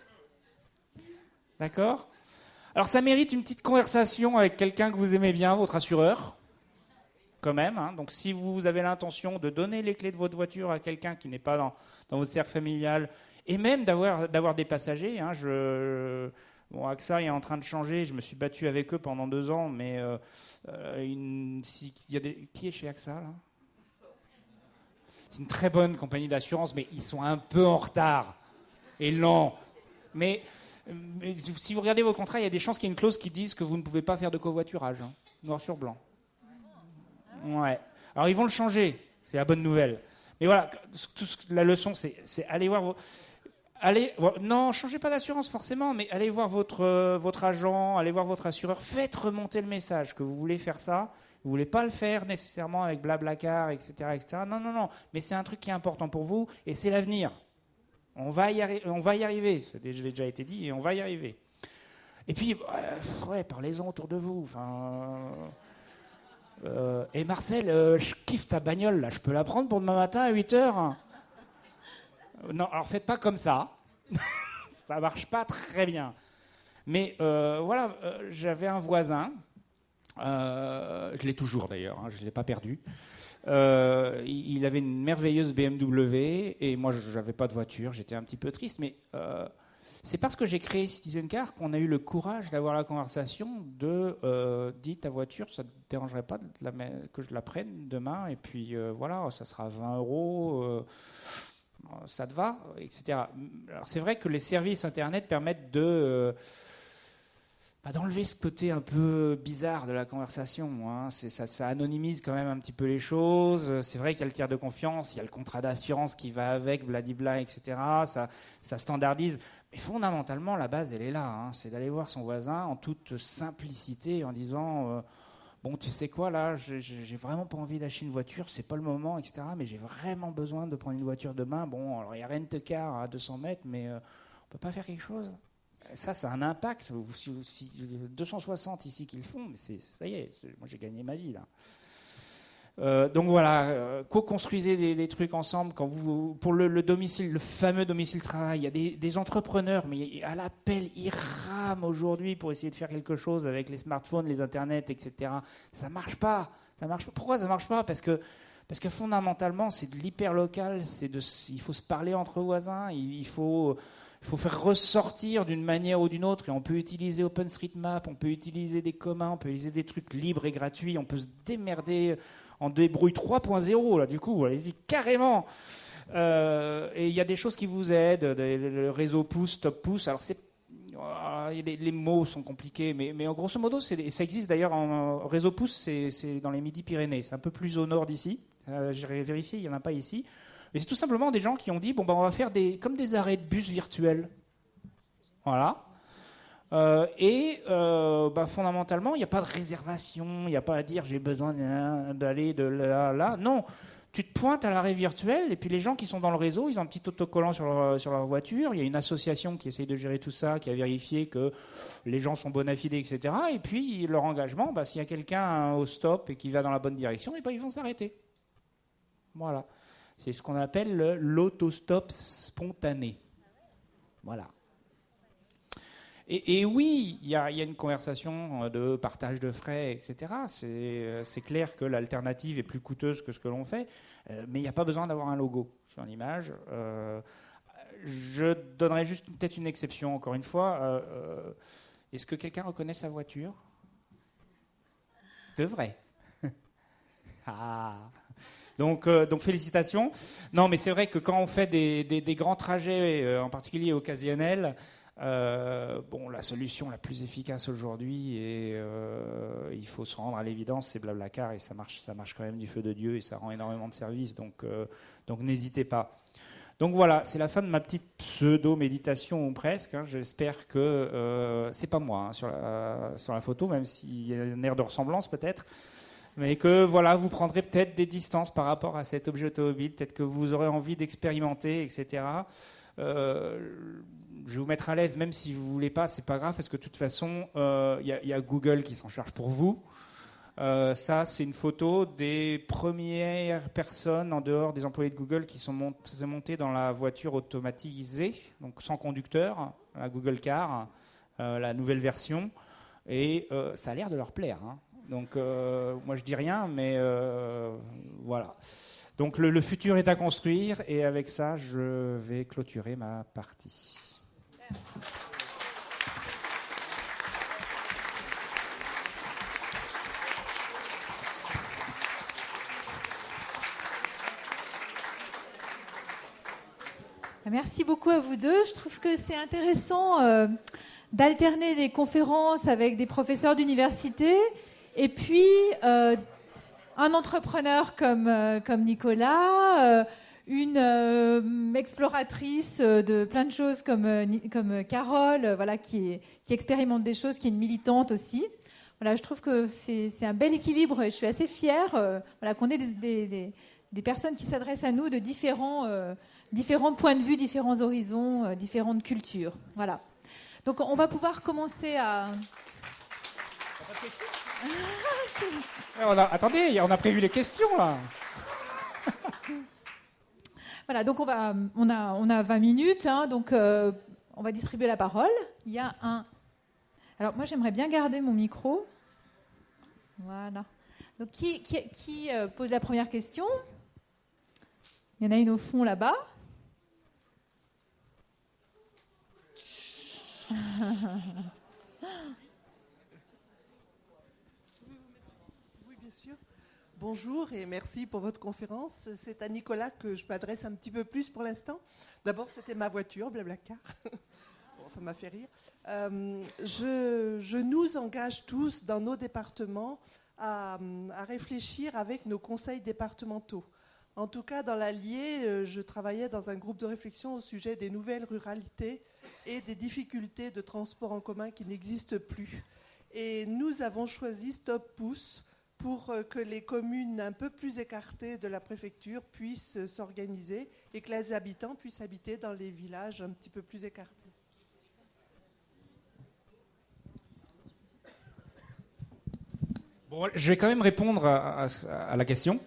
D'accord ? Alors ça mérite une petite conversation avec quelqu'un que vous aimez bien, votre assureur. Quand même, hein. Donc si vous avez l'intention de donner les clés de votre voiture à quelqu'un qui n'est pas dans votre cercle familial, et même d'avoir des passagers, hein, AXA est en train de changer, je me suis battu avec eux pendant 2 ans, mais qui est chez AXA là ? C'est une très bonne compagnie d'assurance, mais ils sont un peu en retard et lents. Mais si vous regardez vos contrats, il y a des chances qu'il y ait une clause qui dise que vous ne pouvez pas faire de covoiturage, hein, noir sur blanc. Ouais. Alors ils vont le changer, c'est la bonne nouvelle. Mais voilà, la leçon, c'est aller voir non, changez pas d'assurance forcément, mais allez voir votre agent, allez voir votre assureur, faites remonter le message que vous voulez faire ça. Vous voulez pas le faire nécessairement avec Blablacar, etc., etc. Non. Mais c'est un truc qui est important pour vous et c'est l'avenir. On va y arriver. Ça a déjà été dit et on va y arriver. Et puis, parlez-en autour de vous. Et Marcel, je kiffe ta bagnole, là. Je peux la prendre pour demain matin à 8h ? Non, alors faites pas comme ça. Ça marche pas très bien. Mais j'avais un voisin. Je l'ai toujours d'ailleurs, hein, je ne l'ai pas perdu. Il avait une merveilleuse BMW et moi je n'avais pas de voiture, j'étais un petit peu triste, mais c'est parce que j'ai créé Citizen Car qu'on a eu le courage d'avoir la conversation de dis ta voiture, ça ne te dérangerait pas que je la prenne demain et puis voilà, ça sera 20 €, ça te va, etc. Alors c'est vrai que les services internet permettent d'enlever ce côté un peu bizarre de la conversation. Hein. Ça anonymise quand même un petit peu les choses. C'est vrai qu'il y a le tiers de confiance, il y a le contrat d'assurance qui va avec, bladibla, etc. Ça standardise. Mais fondamentalement, la base, elle est là. Hein. C'est d'aller voir son voisin en toute simplicité, en disant bon, tu sais quoi, là, j'ai vraiment pas envie d'acheter une voiture, c'est pas le moment, etc. Mais j'ai vraiment besoin de prendre une voiture demain. Bon, alors il y a Rent-A-Car à 200 mètres, mais on peut pas faire quelque chose ? Ça a un impact. Si 260 ici qui le font, mais ça y est, moi j'ai gagné ma vie là. Donc voilà, co-construisez des trucs ensemble. Pour le domicile, le fameux domicile travail, il y a des entrepreneurs, mais à l'appel, ils rament aujourd'hui pour essayer de faire quelque chose avec les smartphones, les internets, etc. Ça marche pas. Pourquoi ça marche pas ? Parce Parce que fondamentalement, c'est de l'hyper local, il faut se parler entre voisins, il faut faire ressortir d'une manière ou d'une autre, et on peut utiliser OpenStreetMap, on peut utiliser des communs, on peut utiliser des trucs libres et gratuits, on peut se démerder en débrouille 3.0, là, du coup, allez-y, carrément. Et il y a des choses qui vous aident, le réseau pouce, top pouce, alors les mots sont compliqués, mais en grosso modo, ça existe d'ailleurs en réseau pouce, c'est dans les Midi-Pyrénées, c'est un peu plus au nord d'ici, j'ai vérifié, il n'y en a pas ici. Mais c'est tout simplement des gens qui ont dit, on va faire comme des arrêts de bus virtuels. Voilà. Fondamentalement, il n'y a pas de réservation, il n'y a pas à dire j'ai besoin d'aller de là. Non, tu te pointes à l'arrêt virtuel et puis les gens qui sont dans le réseau, ils ont un petit autocollant sur leur voiture. Il y a une association qui essaye de gérer tout ça, qui a vérifié que les gens sont bona fide, etc. Et puis leur engagement, s'il y a quelqu'un au stop et qui va dans la bonne direction, ils vont s'arrêter. Voilà. C'est ce qu'on appelle l'autostop spontané. Voilà. Et oui, il y a une conversation de partage de frais, etc. C'est clair que l'alternative est plus coûteuse que ce que l'on fait, mais il n'y a pas besoin d'avoir un logo sur l'image. Je donnerai juste peut-être une exception, encore une fois. Est-ce que quelqu'un reconnaît sa voiture ? De vrai. Ah. Donc félicitations. Non, mais c'est vrai que quand on fait des grands trajets, en particulier occasionnels, la solution la plus efficace aujourd'hui, et il faut se rendre à l'évidence, c'est Blablacar, et ça marche quand même du feu de Dieu, et ça rend énormément de services, donc n'hésitez pas. Donc voilà, c'est la fin de ma petite pseudo-méditation, ou presque. J'espère que c'est pas moi sur la photo, même s'il y a un air de ressemblance peut-être. Mais que voilà, vous prendrez peut-être des distances par rapport à cet objet automobile, peut-être que vous aurez envie d'expérimenter, etc. Je vais vous mettre à l'aise, même si vous ne voulez pas, c'est pas grave, parce que de toute façon, il y a Google qui s'en charge pour vous. Ça, c'est une photo des premières personnes en dehors des employés de Google qui sont montées dans la voiture automatisée, donc sans conducteur, la Google Car, la nouvelle version, et ça a l'air de leur plaire, hein. Donc, moi, je dis rien, mais voilà. Donc, le futur est à construire, et avec ça, je vais clôturer ma partie. Merci beaucoup à vous deux. Je trouve que c'est intéressant d'alterner des conférences avec des professeurs d'université et puis un entrepreneur comme Nicolas, une exploratrice de plein de choses comme Carole, voilà, qui expérimente des choses, qui est une militante aussi. Voilà, je trouve que c'est un bel équilibre et je suis assez fière qu'on ait des personnes qui s'adressent à nous de différents points de vue, différents horizons, différentes cultures. Voilà. Donc on va pouvoir commencer à... Attendez, on a prévu les questions là. Voilà, donc on a 20 minutes, hein, donc on va distribuer la parole. Il y a un... Alors moi j'aimerais bien garder mon micro. Voilà. Donc qui pose la première question ? Il y en a une au fond là-bas. Oui, bien sûr. Bonjour et merci pour votre conférence. C'est à Nicolas que je m'adresse un petit peu plus pour l'instant. D'abord, c'était ma voiture, Blablacar. Bon, ça m'a fait rire. Je nous engage tous dans nos départements à réfléchir avec nos conseils départementaux. En tout cas, dans l'Allier, je travaillais dans un groupe de réflexion au sujet des nouvelles ruralités et des difficultés de transport en commun qui n'existent plus. Et nous avons choisi Stop Pouce pour que les communes un peu plus écartées de la préfecture puissent s'organiser et que les habitants puissent habiter dans les villages un petit peu plus écartés. Bon, je vais quand même répondre à la question.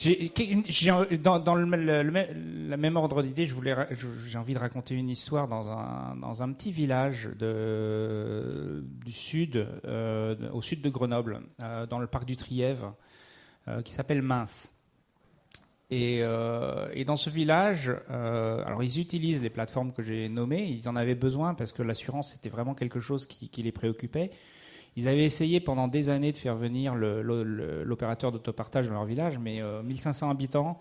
Dans le même ordre d'idée, j'ai envie de raconter une histoire dans un petit village du sud, au sud de Grenoble, dans le parc du Trièves. qui s'appelle Mince. Et dans ce village, alors ils utilisent les plateformes que j'ai nommées, ils en avaient besoin parce que l'assurance c'était vraiment quelque chose qui les préoccupait. Ils avaient essayé pendant des années de faire venir l'opérateur d'autopartage dans leur village, mais 1500 habitants,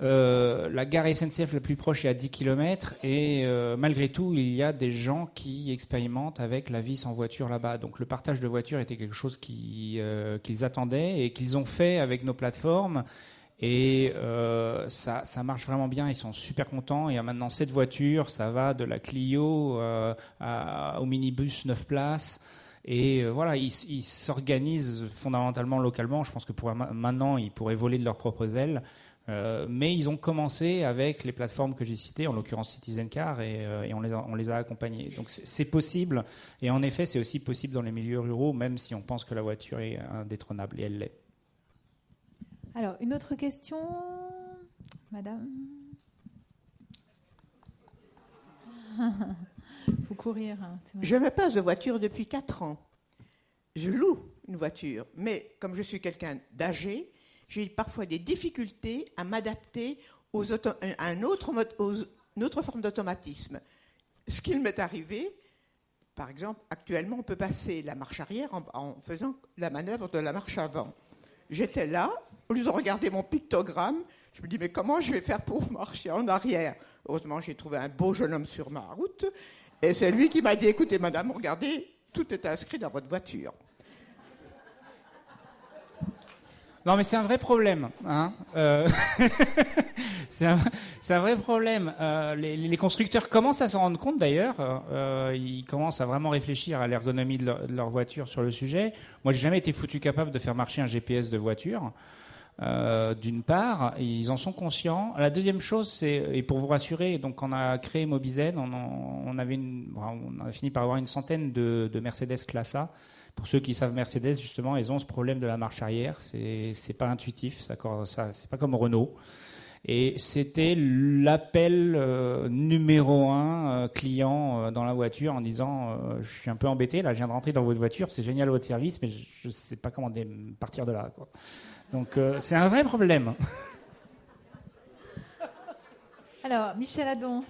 la gare SNCF la plus proche est à 10 km et malgré tout il y a des gens qui expérimentent avec la vie sans voiture là-bas. Donc le partage de voitures était quelque chose qu'ils attendaient et qu'ils ont fait avec nos plateformes. Et ça marche vraiment bien, ils sont super contents. Il y a maintenant 7 voitures, ça va de la Clio au minibus 9 places. Et voilà, ils s'organisent fondamentalement localement. Je pense que maintenant, ils pourraient voler de leurs propres ailes. Mais ils ont commencé avec les plateformes que j'ai citées, en l'occurrence Citizen Car, et on les a accompagnés. Donc c'est possible. Et en effet, c'est aussi possible dans les milieux ruraux, même si on pense que la voiture est indétrônable, et elle l'est. Alors, une autre question, madame. Il faut courir. Hein, je me passe de voiture depuis 4 ans. Je loue une voiture, mais comme je suis quelqu'un d'âgé, j'ai parfois des difficultés à m'adapter à une autre forme d'automatisme. Ce qu'il m'est arrivé, par exemple, actuellement, on peut passer la marche arrière en faisant la manœuvre de la marche avant. J'étais là, au lieu de regarder mon pictogramme, je me dis, mais comment je vais faire pour marcher en arrière ? Heureusement, j'ai trouvé un beau jeune homme sur ma route, et c'est lui qui m'a dit, écoutez, madame, regardez, tout est inscrit dans votre voiture. Non, mais c'est un vrai problème. Hein. C'est un vrai problème. Les constructeurs commencent à s'en rendre compte, d'ailleurs. Ils commencent à vraiment réfléchir à l'ergonomie de leur voiture sur le sujet. Moi, j'ai jamais été foutu capable de faire marcher un GPS de voiture. D'une part, ils en sont conscients. La deuxième chose, et pour vous rassurer, donc on a créé Mobizen, on a fini par avoir une centaine de Mercedes Classe A. Pour ceux qui savent Mercedes, justement, ils ont ce problème de la marche arrière. C'est pas intuitif, c'est pas comme Renault. Et c'était l'appel numéro 1 client dans la voiture en disant je suis un peu embêté, là, je viens de rentrer dans votre voiture, c'est génial votre service, mais je sais pas comment partir de là, quoi. Donc c'est un vrai problème. Alors, Michel Adon.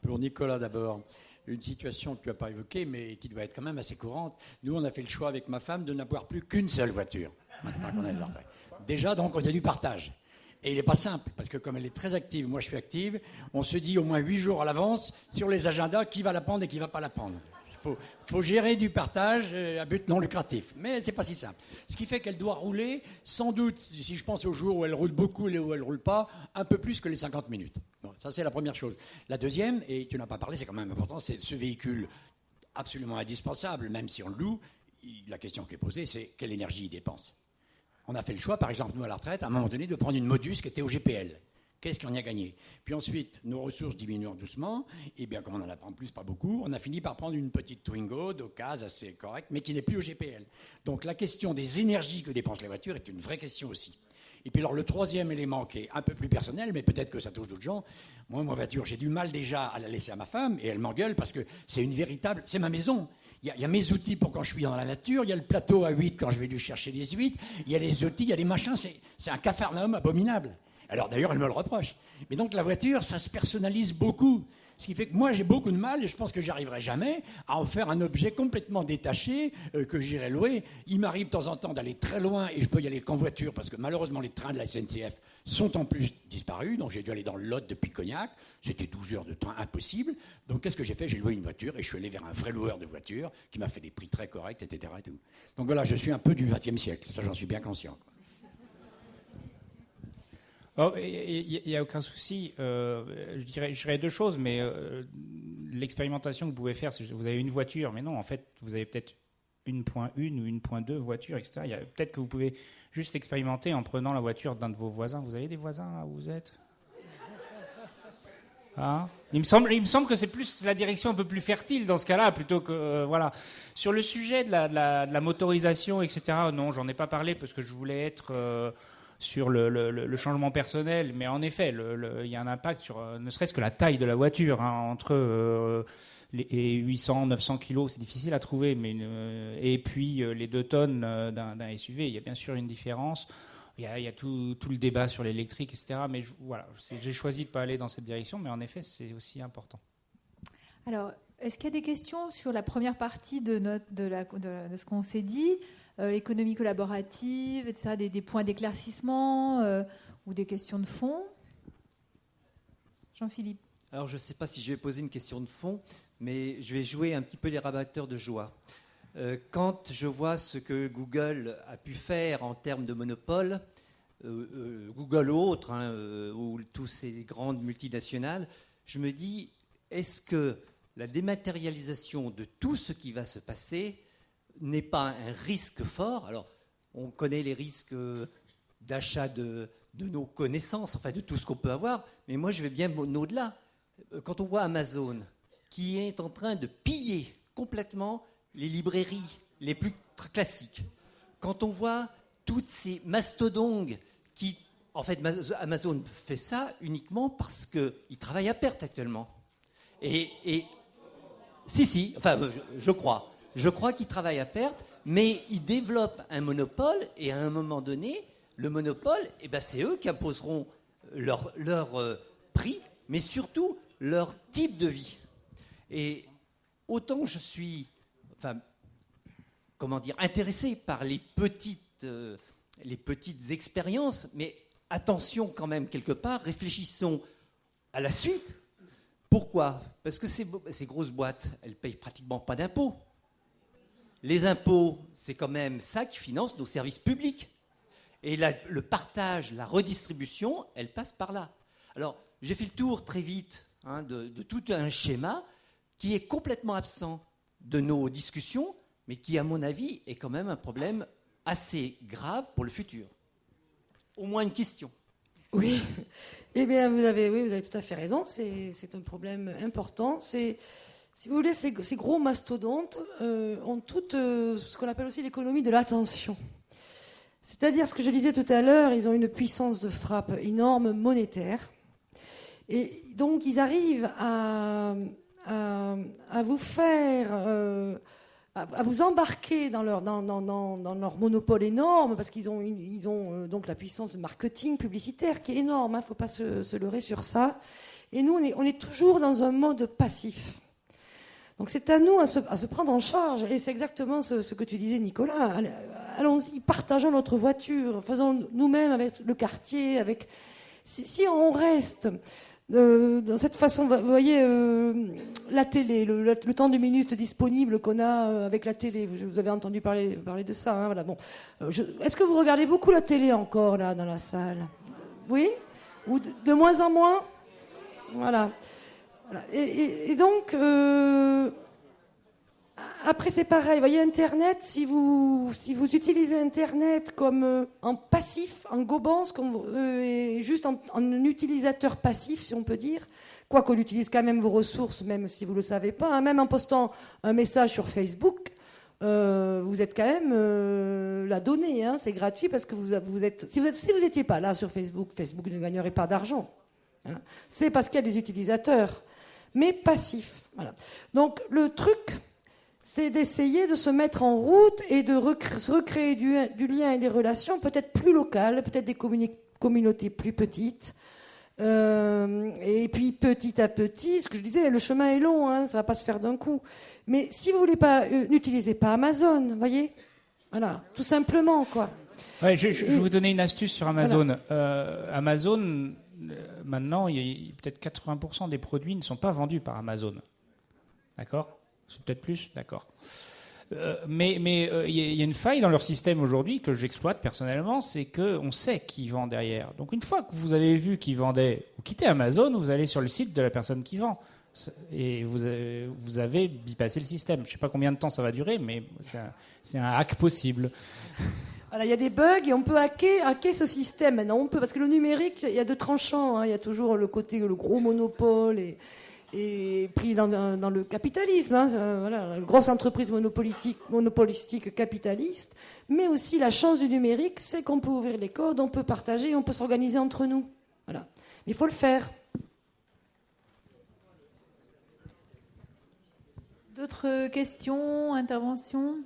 Pour Nicolas d'abord, une situation que tu n'as pas évoquée, mais qui doit être quand même assez courante. Nous, on a fait le choix avec ma femme de n'avoir plus qu'une seule voiture, maintenant qu'on est de la retraite. Déjà, donc, on a du partage. Et il n'est pas simple, parce que comme elle est très active, moi je suis active, on se dit au moins 8 jours à l'avance sur les agendas qui va la prendre et qui ne va pas la prendre. Il faut gérer du partage à but non lucratif. Mais ce n'est pas si simple. Ce qui fait qu'elle doit rouler, sans doute, si je pense au jour où elle roule beaucoup et où elle ne roule pas, un peu plus que les 50 minutes. Bon, ça, c'est la première chose. La deuxième, et tu n'as pas parlé, c'est quand même important, c'est ce véhicule absolument indispensable, même si on le loue. La question qui est posée, c'est quelle énergie il dépense. On a fait le choix, par exemple, nous à la retraite, à un moment donné, de prendre une Modus qui était au GPL. Qu'est-ce qu'on y a gagné ? Puis ensuite, nos ressources diminuant doucement, et bien comme on en a en plus pas beaucoup, on a fini par prendre une petite Twingo d'occasion assez correcte, mais qui n'est plus au GPL. Donc la question des énergies que dépensent les voitures est une vraie question aussi. Et puis alors le troisième élément qui est un peu plus personnel, mais peut-être que ça touche d'autres gens, moi, ma voiture, j'ai du mal déjà à la laisser à ma femme, et elle m'engueule parce que c'est c'est ma maison. Il y a mes outils pour quand je suis dans la nature, il y a le plateau à huîtres quand je vais lui chercher des huîtres, il y a les outils, il y a les machins, c'est un capharnaüm abominable. Alors d'ailleurs, elle me le reproche. Mais donc la voiture, ça se personnalise beaucoup. Ce qui fait que moi, j'ai beaucoup de mal, et je pense que j'arriverai jamais à en faire un objet complètement détaché que j'irai louer. Il m'arrive de temps en temps d'aller très loin, et je peux y aller qu'en voiture, parce que malheureusement, les trains de la SNCF sont en plus disparus. Donc j'ai dû aller dans le Lot depuis Cognac. C'était 12 heures de train impossible. Donc qu'est-ce que j'ai fait ? J'ai loué une voiture, et je suis allé vers un vrai loueur de voitures qui m'a fait des prix très corrects, etc. Et tout. Donc voilà, je suis un peu du XXe siècle. Ça, j'en suis bien conscient. Il n'y a aucun souci. Je dirais deux choses, mais l'expérimentation que vous pouvez faire, c'est que vous avez une voiture, mais non, en fait, vous avez peut-être 1.1 ou 1.2 voitures, etc. Peut-être que vous pouvez juste expérimenter en prenant la voiture d'un de vos voisins. Vous avez des voisins là où vous êtes ? Hein ? Il me semble que c'est plus la direction un peu plus fertile dans ce cas-là, plutôt que voilà. Sur le sujet de la motorisation, etc. Non, j'en ai pas parlé parce que je voulais être sur le changement personnel, mais en effet, il y a un impact sur ne serait-ce que la taille de la voiture, hein, entre Et 800, 900 kilos, c'est difficile à trouver. Et puis les 2 tonnes d'un SUV, il y a bien sûr une différence. Il y a tout le débat sur l'électrique, etc. Mais voilà, j'ai choisi de ne pas aller dans cette direction, mais en effet, c'est aussi important. Alors, est-ce qu'il y a des questions sur la première partie de ce qu'on s'est dit, l'économie collaborative, etc., des points d'éclaircissement ou des questions de fond? Jean-Philippe. Alors, je ne sais pas si je vais poser une question de fond, mais je vais jouer un petit peu les rabatteurs de joie. Quand je vois ce que Google a pu faire en termes de monopole, Google ou autres, ou tous ces grandes multinationales, je me dis, est-ce que la dématérialisation de tout ce qui va se passer n'est pas un risque fort? Alors, on connaît les risques d'achat de nos connaissances, enfin de tout ce qu'on peut avoir, mais moi je vais bien au-delà. Quand on voit Amazon qui est en train de piller complètement les librairies les plus classiques, quand on voit toutes ces mastodontes qui... En fait, Amazon fait ça uniquement parce qu'il travaille à perte actuellement. Si, enfin, je crois. Je crois qu'il travaille à perte, mais il développe un monopole, et à un moment donné, le monopole, c'est eux qui imposeront leur prix, mais surtout leur type de vie. Et autant je suis, intéressé par les petites expériences, mais attention quand même quelque part, réfléchissons à la suite. Pourquoi? Parce que ces grosses boîtes, elles ne payent pratiquement pas d'impôts. Les impôts, c'est quand même ça qui finance nos services publics. Et le partage, la redistribution, elle passe par là. Alors, j'ai fait le tour très vite de tout un schéma qui est complètement absent de nos discussions, mais qui, à mon avis, est quand même un problème assez grave pour le futur. Au moins une question. Oui, eh bien, vous avez tout à fait raison. C'est un problème important. Si vous voulez, ces gros mastodontes ont toute ce qu'on appelle aussi l'économie de l'attention. C'est-à-dire, ce que je disais tout à l'heure, ils ont une puissance de frappe énorme monétaire. Et donc, ils arrivent à vous faire... à vous embarquer dans leur monopole énorme, parce qu'ils ont donc la puissance de marketing publicitaire qui est énorme, il ne faut pas se leurrer sur ça. Et nous, on est toujours dans un mode passif. Donc c'est à nous à se prendre en charge, et c'est exactement ce que tu disais, Nicolas. Allons-y, partageons notre voiture, faisons nous-mêmes avec le quartier, si on reste... dans cette façon, vous voyez, la télé, le temps de minutes disponible qu'on a avec la télé, vous avez entendu parler de ça, voilà, bon. Est-ce que vous regardez beaucoup la télé encore, là, dans la salle? Oui? Ou de moins en moins? Voilà. Et donc, après, c'est pareil, vous voyez, Internet, si vous utilisez Internet comme en passif, en gobant, et juste en utilisateur passif, si on peut dire, quoi qu'on utilise quand même vos ressources, même si vous ne le savez pas, même en postant un message sur Facebook, vous êtes quand même la donnée, c'est gratuit, parce que vous êtes... Si vous n'étiez pas là sur Facebook, Facebook ne gagnerait pas d'argent. C'est parce qu'il y a des utilisateurs, mais passifs. Voilà. Donc, le truc... c'est d'essayer de se mettre en route et de recréer du lien et des relations peut-être plus locales, peut-être des communautés plus petites. Et puis petit à petit, ce que je disais, le chemin est long, ça ne va pas se faire d'un coup. Mais si vous ne voulez pas, n'utilisez pas Amazon, vous voyez? Voilà, tout simplement, quoi. Ouais, je vais vous donner une astuce sur Amazon. Voilà. Amazon, maintenant, peut-être 80% des produits ne sont pas vendus par Amazon. D'accord ? C'est peut-être plus, d'accord. Mais il y a une faille dans leur système aujourd'hui que j'exploite personnellement, c'est qu'on sait qui vend derrière. Donc une fois que vous avez vu qui vendait, vous quittez Amazon, vous allez sur le site de la personne qui vend. Et vous avez bypassé le système. Je ne sais pas combien de temps ça va durer, mais c'est un hack possible. Voilà, il y a des bugs et on peut hacker ce système. Maintenant, on peut, parce que le numérique, il y a deux tranchants. Il y a toujours le gros monopole et pris dans le capitalisme, voilà, la grosse entreprise monopolistique capitaliste, mais aussi la chance du numérique, c'est qu'on peut ouvrir les codes, on peut partager, on peut s'organiser entre nous. Voilà. Mais il faut le faire. D'autres questions, interventions ?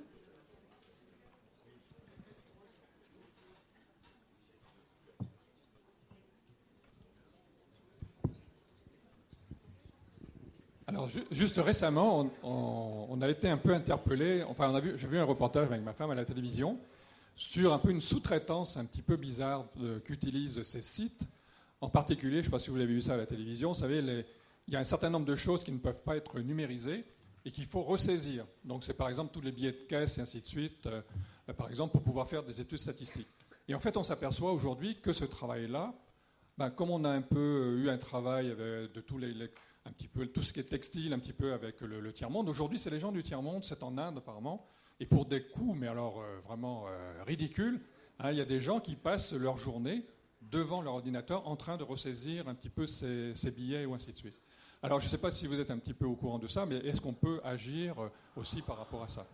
Alors, juste récemment, on a été un peu interpellé. Enfin, j'ai vu un reportage avec ma femme à la télévision sur un peu une sous-traitance un petit peu bizarre qu'utilisent ces sites. En particulier, je ne sais pas si vous avez vu ça à la télévision, vous savez, il y a un certain nombre de choses qui ne peuvent pas être numérisées et qu'il faut ressaisir. Donc, c'est par exemple tous les billets de caisse et ainsi de suite, par exemple, pour pouvoir faire des études statistiques. Et en fait, on s'aperçoit aujourd'hui que ce travail-là, comme on a un peu eu un travail de tous un petit peu tout ce qui est textile, un petit peu avec le tiers-monde. Aujourd'hui, c'est les gens du tiers-monde, c'est en Inde apparemment, et pour des coûts, mais alors vraiment ridicules, il y a des gens qui passent leur journée devant leur ordinateur en train de ressaisir un petit peu ces billets ou ainsi de suite. Alors, je ne sais pas si vous êtes un petit peu au courant de ça, mais est-ce qu'on peut agir aussi par rapport à ça ?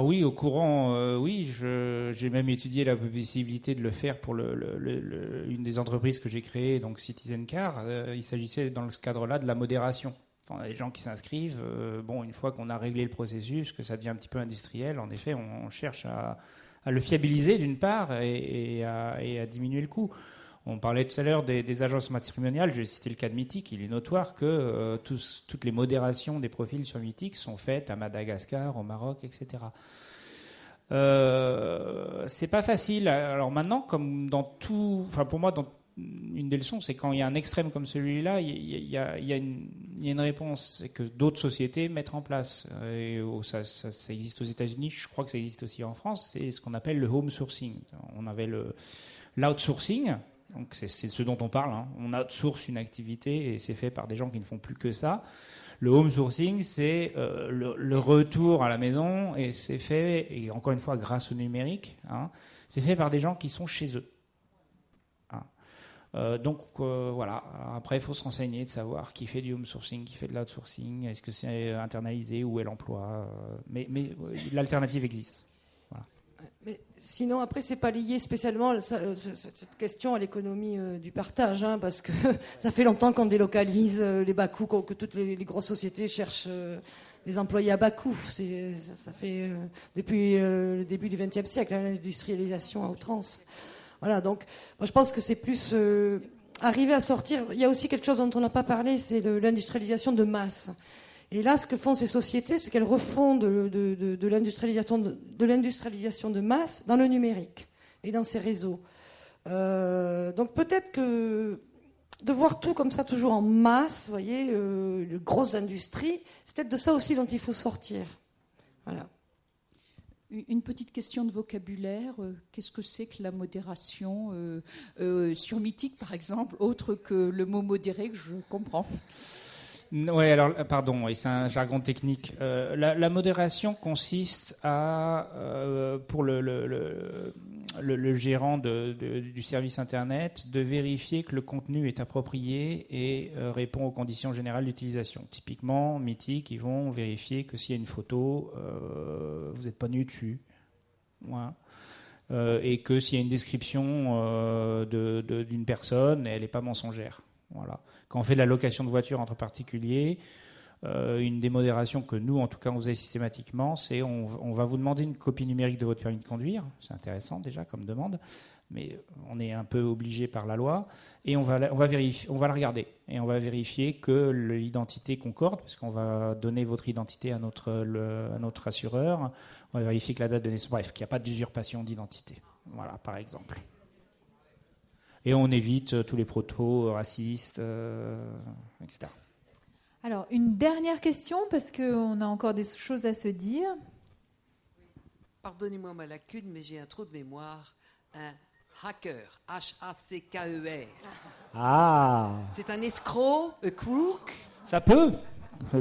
Oui, au courant, oui. J'ai même étudié la possibilité de le faire pour une des entreprises que j'ai créées, donc Citizen Car. Il s'agissait dans ce cadre-là de la modération. Quand on a des gens qui s'inscrivent, une fois qu'on a réglé le processus, que ça devient un petit peu industriel, en effet, on cherche à le fiabiliser d'une part et à diminuer le coût. On parlait tout à l'heure des agences matrimoniales. Je vais citer le cas de Mythique. Il est notoire que toutes les modérations des profils sur Mythique sont faites à Madagascar, au Maroc, etc. C'est pas facile. Alors maintenant, comme dans tout... Enfin, pour moi, une des leçons, c'est quand il y a un extrême comme celui-là, il y a une réponse que d'autres sociétés mettent en place. Et ça existe aux États-Unis. Je crois que ça existe aussi en France. C'est ce qu'on appelle le home sourcing. On avait l'outsourcing. Donc c'est ce dont on parle. On outsource une activité et c'est fait par des gens qui ne font plus que ça. Le home sourcing, c'est le retour à la maison et c'est fait, et encore une fois grâce au numérique, c'est fait par des gens qui sont chez eux. Donc voilà. Alors après, il faut se renseigner de savoir qui fait du home sourcing, qui fait de l'outsourcing, est-ce que c'est internalisé, où est l'emploi. Mais l'alternative existe. Voilà. Mais sinon, après, c'est pas lié spécialement cette question à l'économie du partage, parce que ça fait longtemps qu'on délocalise les bas coûts, que toutes les grosses sociétés cherchent des employés à bas coûts. Ça fait depuis le début du XXe siècle, l'industrialisation à outrance. Voilà, donc moi je pense que c'est plus arriver à sortir. Il y a aussi quelque chose dont on n'a pas parlé, c'est l'industrialisation de masse. Et là, ce que font ces sociétés, c'est qu'elles refont de l'industrialisation de masse dans le numérique et dans ces réseaux. Donc peut-être que de voir tout comme ça, toujours en masse, vous voyez, de grosses industries, c'est peut-être de ça aussi dont il faut sortir. Voilà. Une petite question de vocabulaire. Qu'est-ce que c'est que la modération sur Mythique, par exemple, autre que le mot modéré que je comprends? Oui, alors, pardon, et c'est un jargon technique. La modération consiste pour le gérant du service Internet de vérifier que le contenu est approprié et répond aux conditions générales d'utilisation. Typiquement, Mythique, ils vont vérifier que s'il y a une photo, vous n'êtes pas nu dessus. Voilà. Et que s'il y a une description d'une personne, elle n'est pas mensongère. Voilà. Quand on fait de la location de voitures entre particuliers, une des modérations que nous, en tout cas, on faisait systématiquement, c'est on va vous demander une copie numérique de votre permis de conduire. C'est intéressant déjà comme demande, mais on est un peu obligé par la loi. Et on va la regarder et on va vérifier que l'identité concorde, parce qu'on va donner votre identité à notre assureur. On va vérifier que la date de naissance, bref, qu'il n'y a pas d'usurpation d'identité. Voilà, par exemple. Et on évite tous les protos racistes, etc. Alors, une dernière question, parce qu'on a encore des choses à se dire. Pardonnez-moi ma lacune, mais j'ai un trou de mémoire. Un hacker, H-A-C-K-E-R. Ah. C'est un escroc, un crook. Ça peut,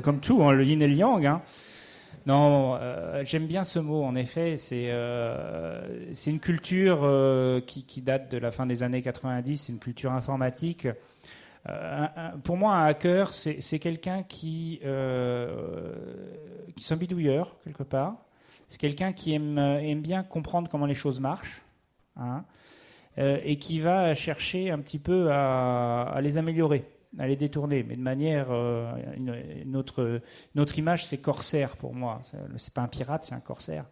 comme tout, le yin et le yang. Non, j'aime bien ce mot, en effet. C'est une culture qui date de la fin des années 90, c'est une culture informatique. Pour moi, un hacker, c'est quelqu'un qui est un bidouilleur, quelque part. C'est quelqu'un qui aime bien comprendre comment les choses marchent, et qui va chercher un petit peu à les améliorer. Elle est détournée, mais de manière... une autre image, c'est corsaire pour moi. C'est pas un pirate, c'est un corsaire.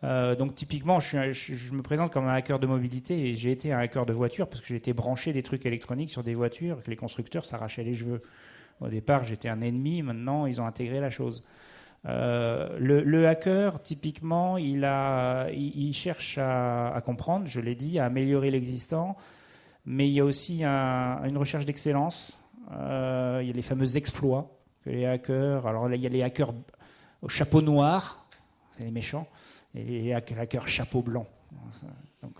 Donc typiquement, je me présente comme un hacker de mobilité et j'ai été un hacker de voiture parce que j'ai été branché des trucs électroniques sur des voitures que les constructeurs s'arrachaient les cheveux. Au départ, j'étais un ennemi, maintenant ils ont intégré la chose. Le hacker, typiquement, il cherche à comprendre, je l'ai dit, à améliorer l'existant, mais il y a aussi une recherche d'excellence. Il y a les fameux exploits que les hackers... Alors là, il y a les hackers au chapeau noir, c'est les méchants, et les hackers chapeau blanc. Donc,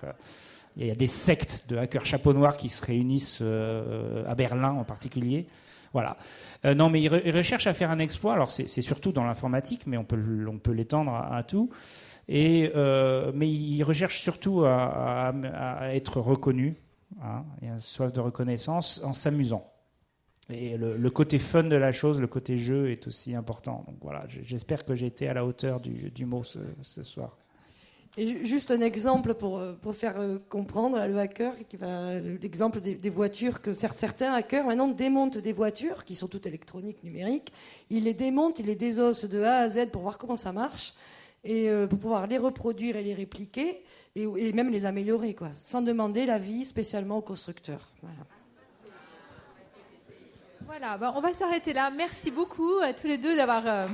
il y a des sectes de hackers chapeau noir qui se réunissent à Berlin en particulier. Voilà. Non, mais ils recherchent à faire un exploit. Alors, c'est surtout dans l'informatique, mais on peut l'étendre à tout. Mais ils recherchent surtout à être reconnus. Hein. Il y a une soif de reconnaissance en s'amusant. Et le côté fun de la chose, le côté jeu est aussi important. Donc voilà, j'espère que j'ai été à la hauteur du mot ce soir. Et juste un exemple pour faire comprendre le hacker, l'exemple des voitures, que certains hackers maintenant démontent des voitures qui sont toutes électroniques, numériques. Ils les démontent, ils les désossent de A à Z pour voir comment ça marche, et pour pouvoir les reproduire et les répliquer, et même les améliorer, quoi, sans demander l'avis spécialement au constructeur. Voilà, on va s'arrêter là. Merci beaucoup à tous les deux d'avoir...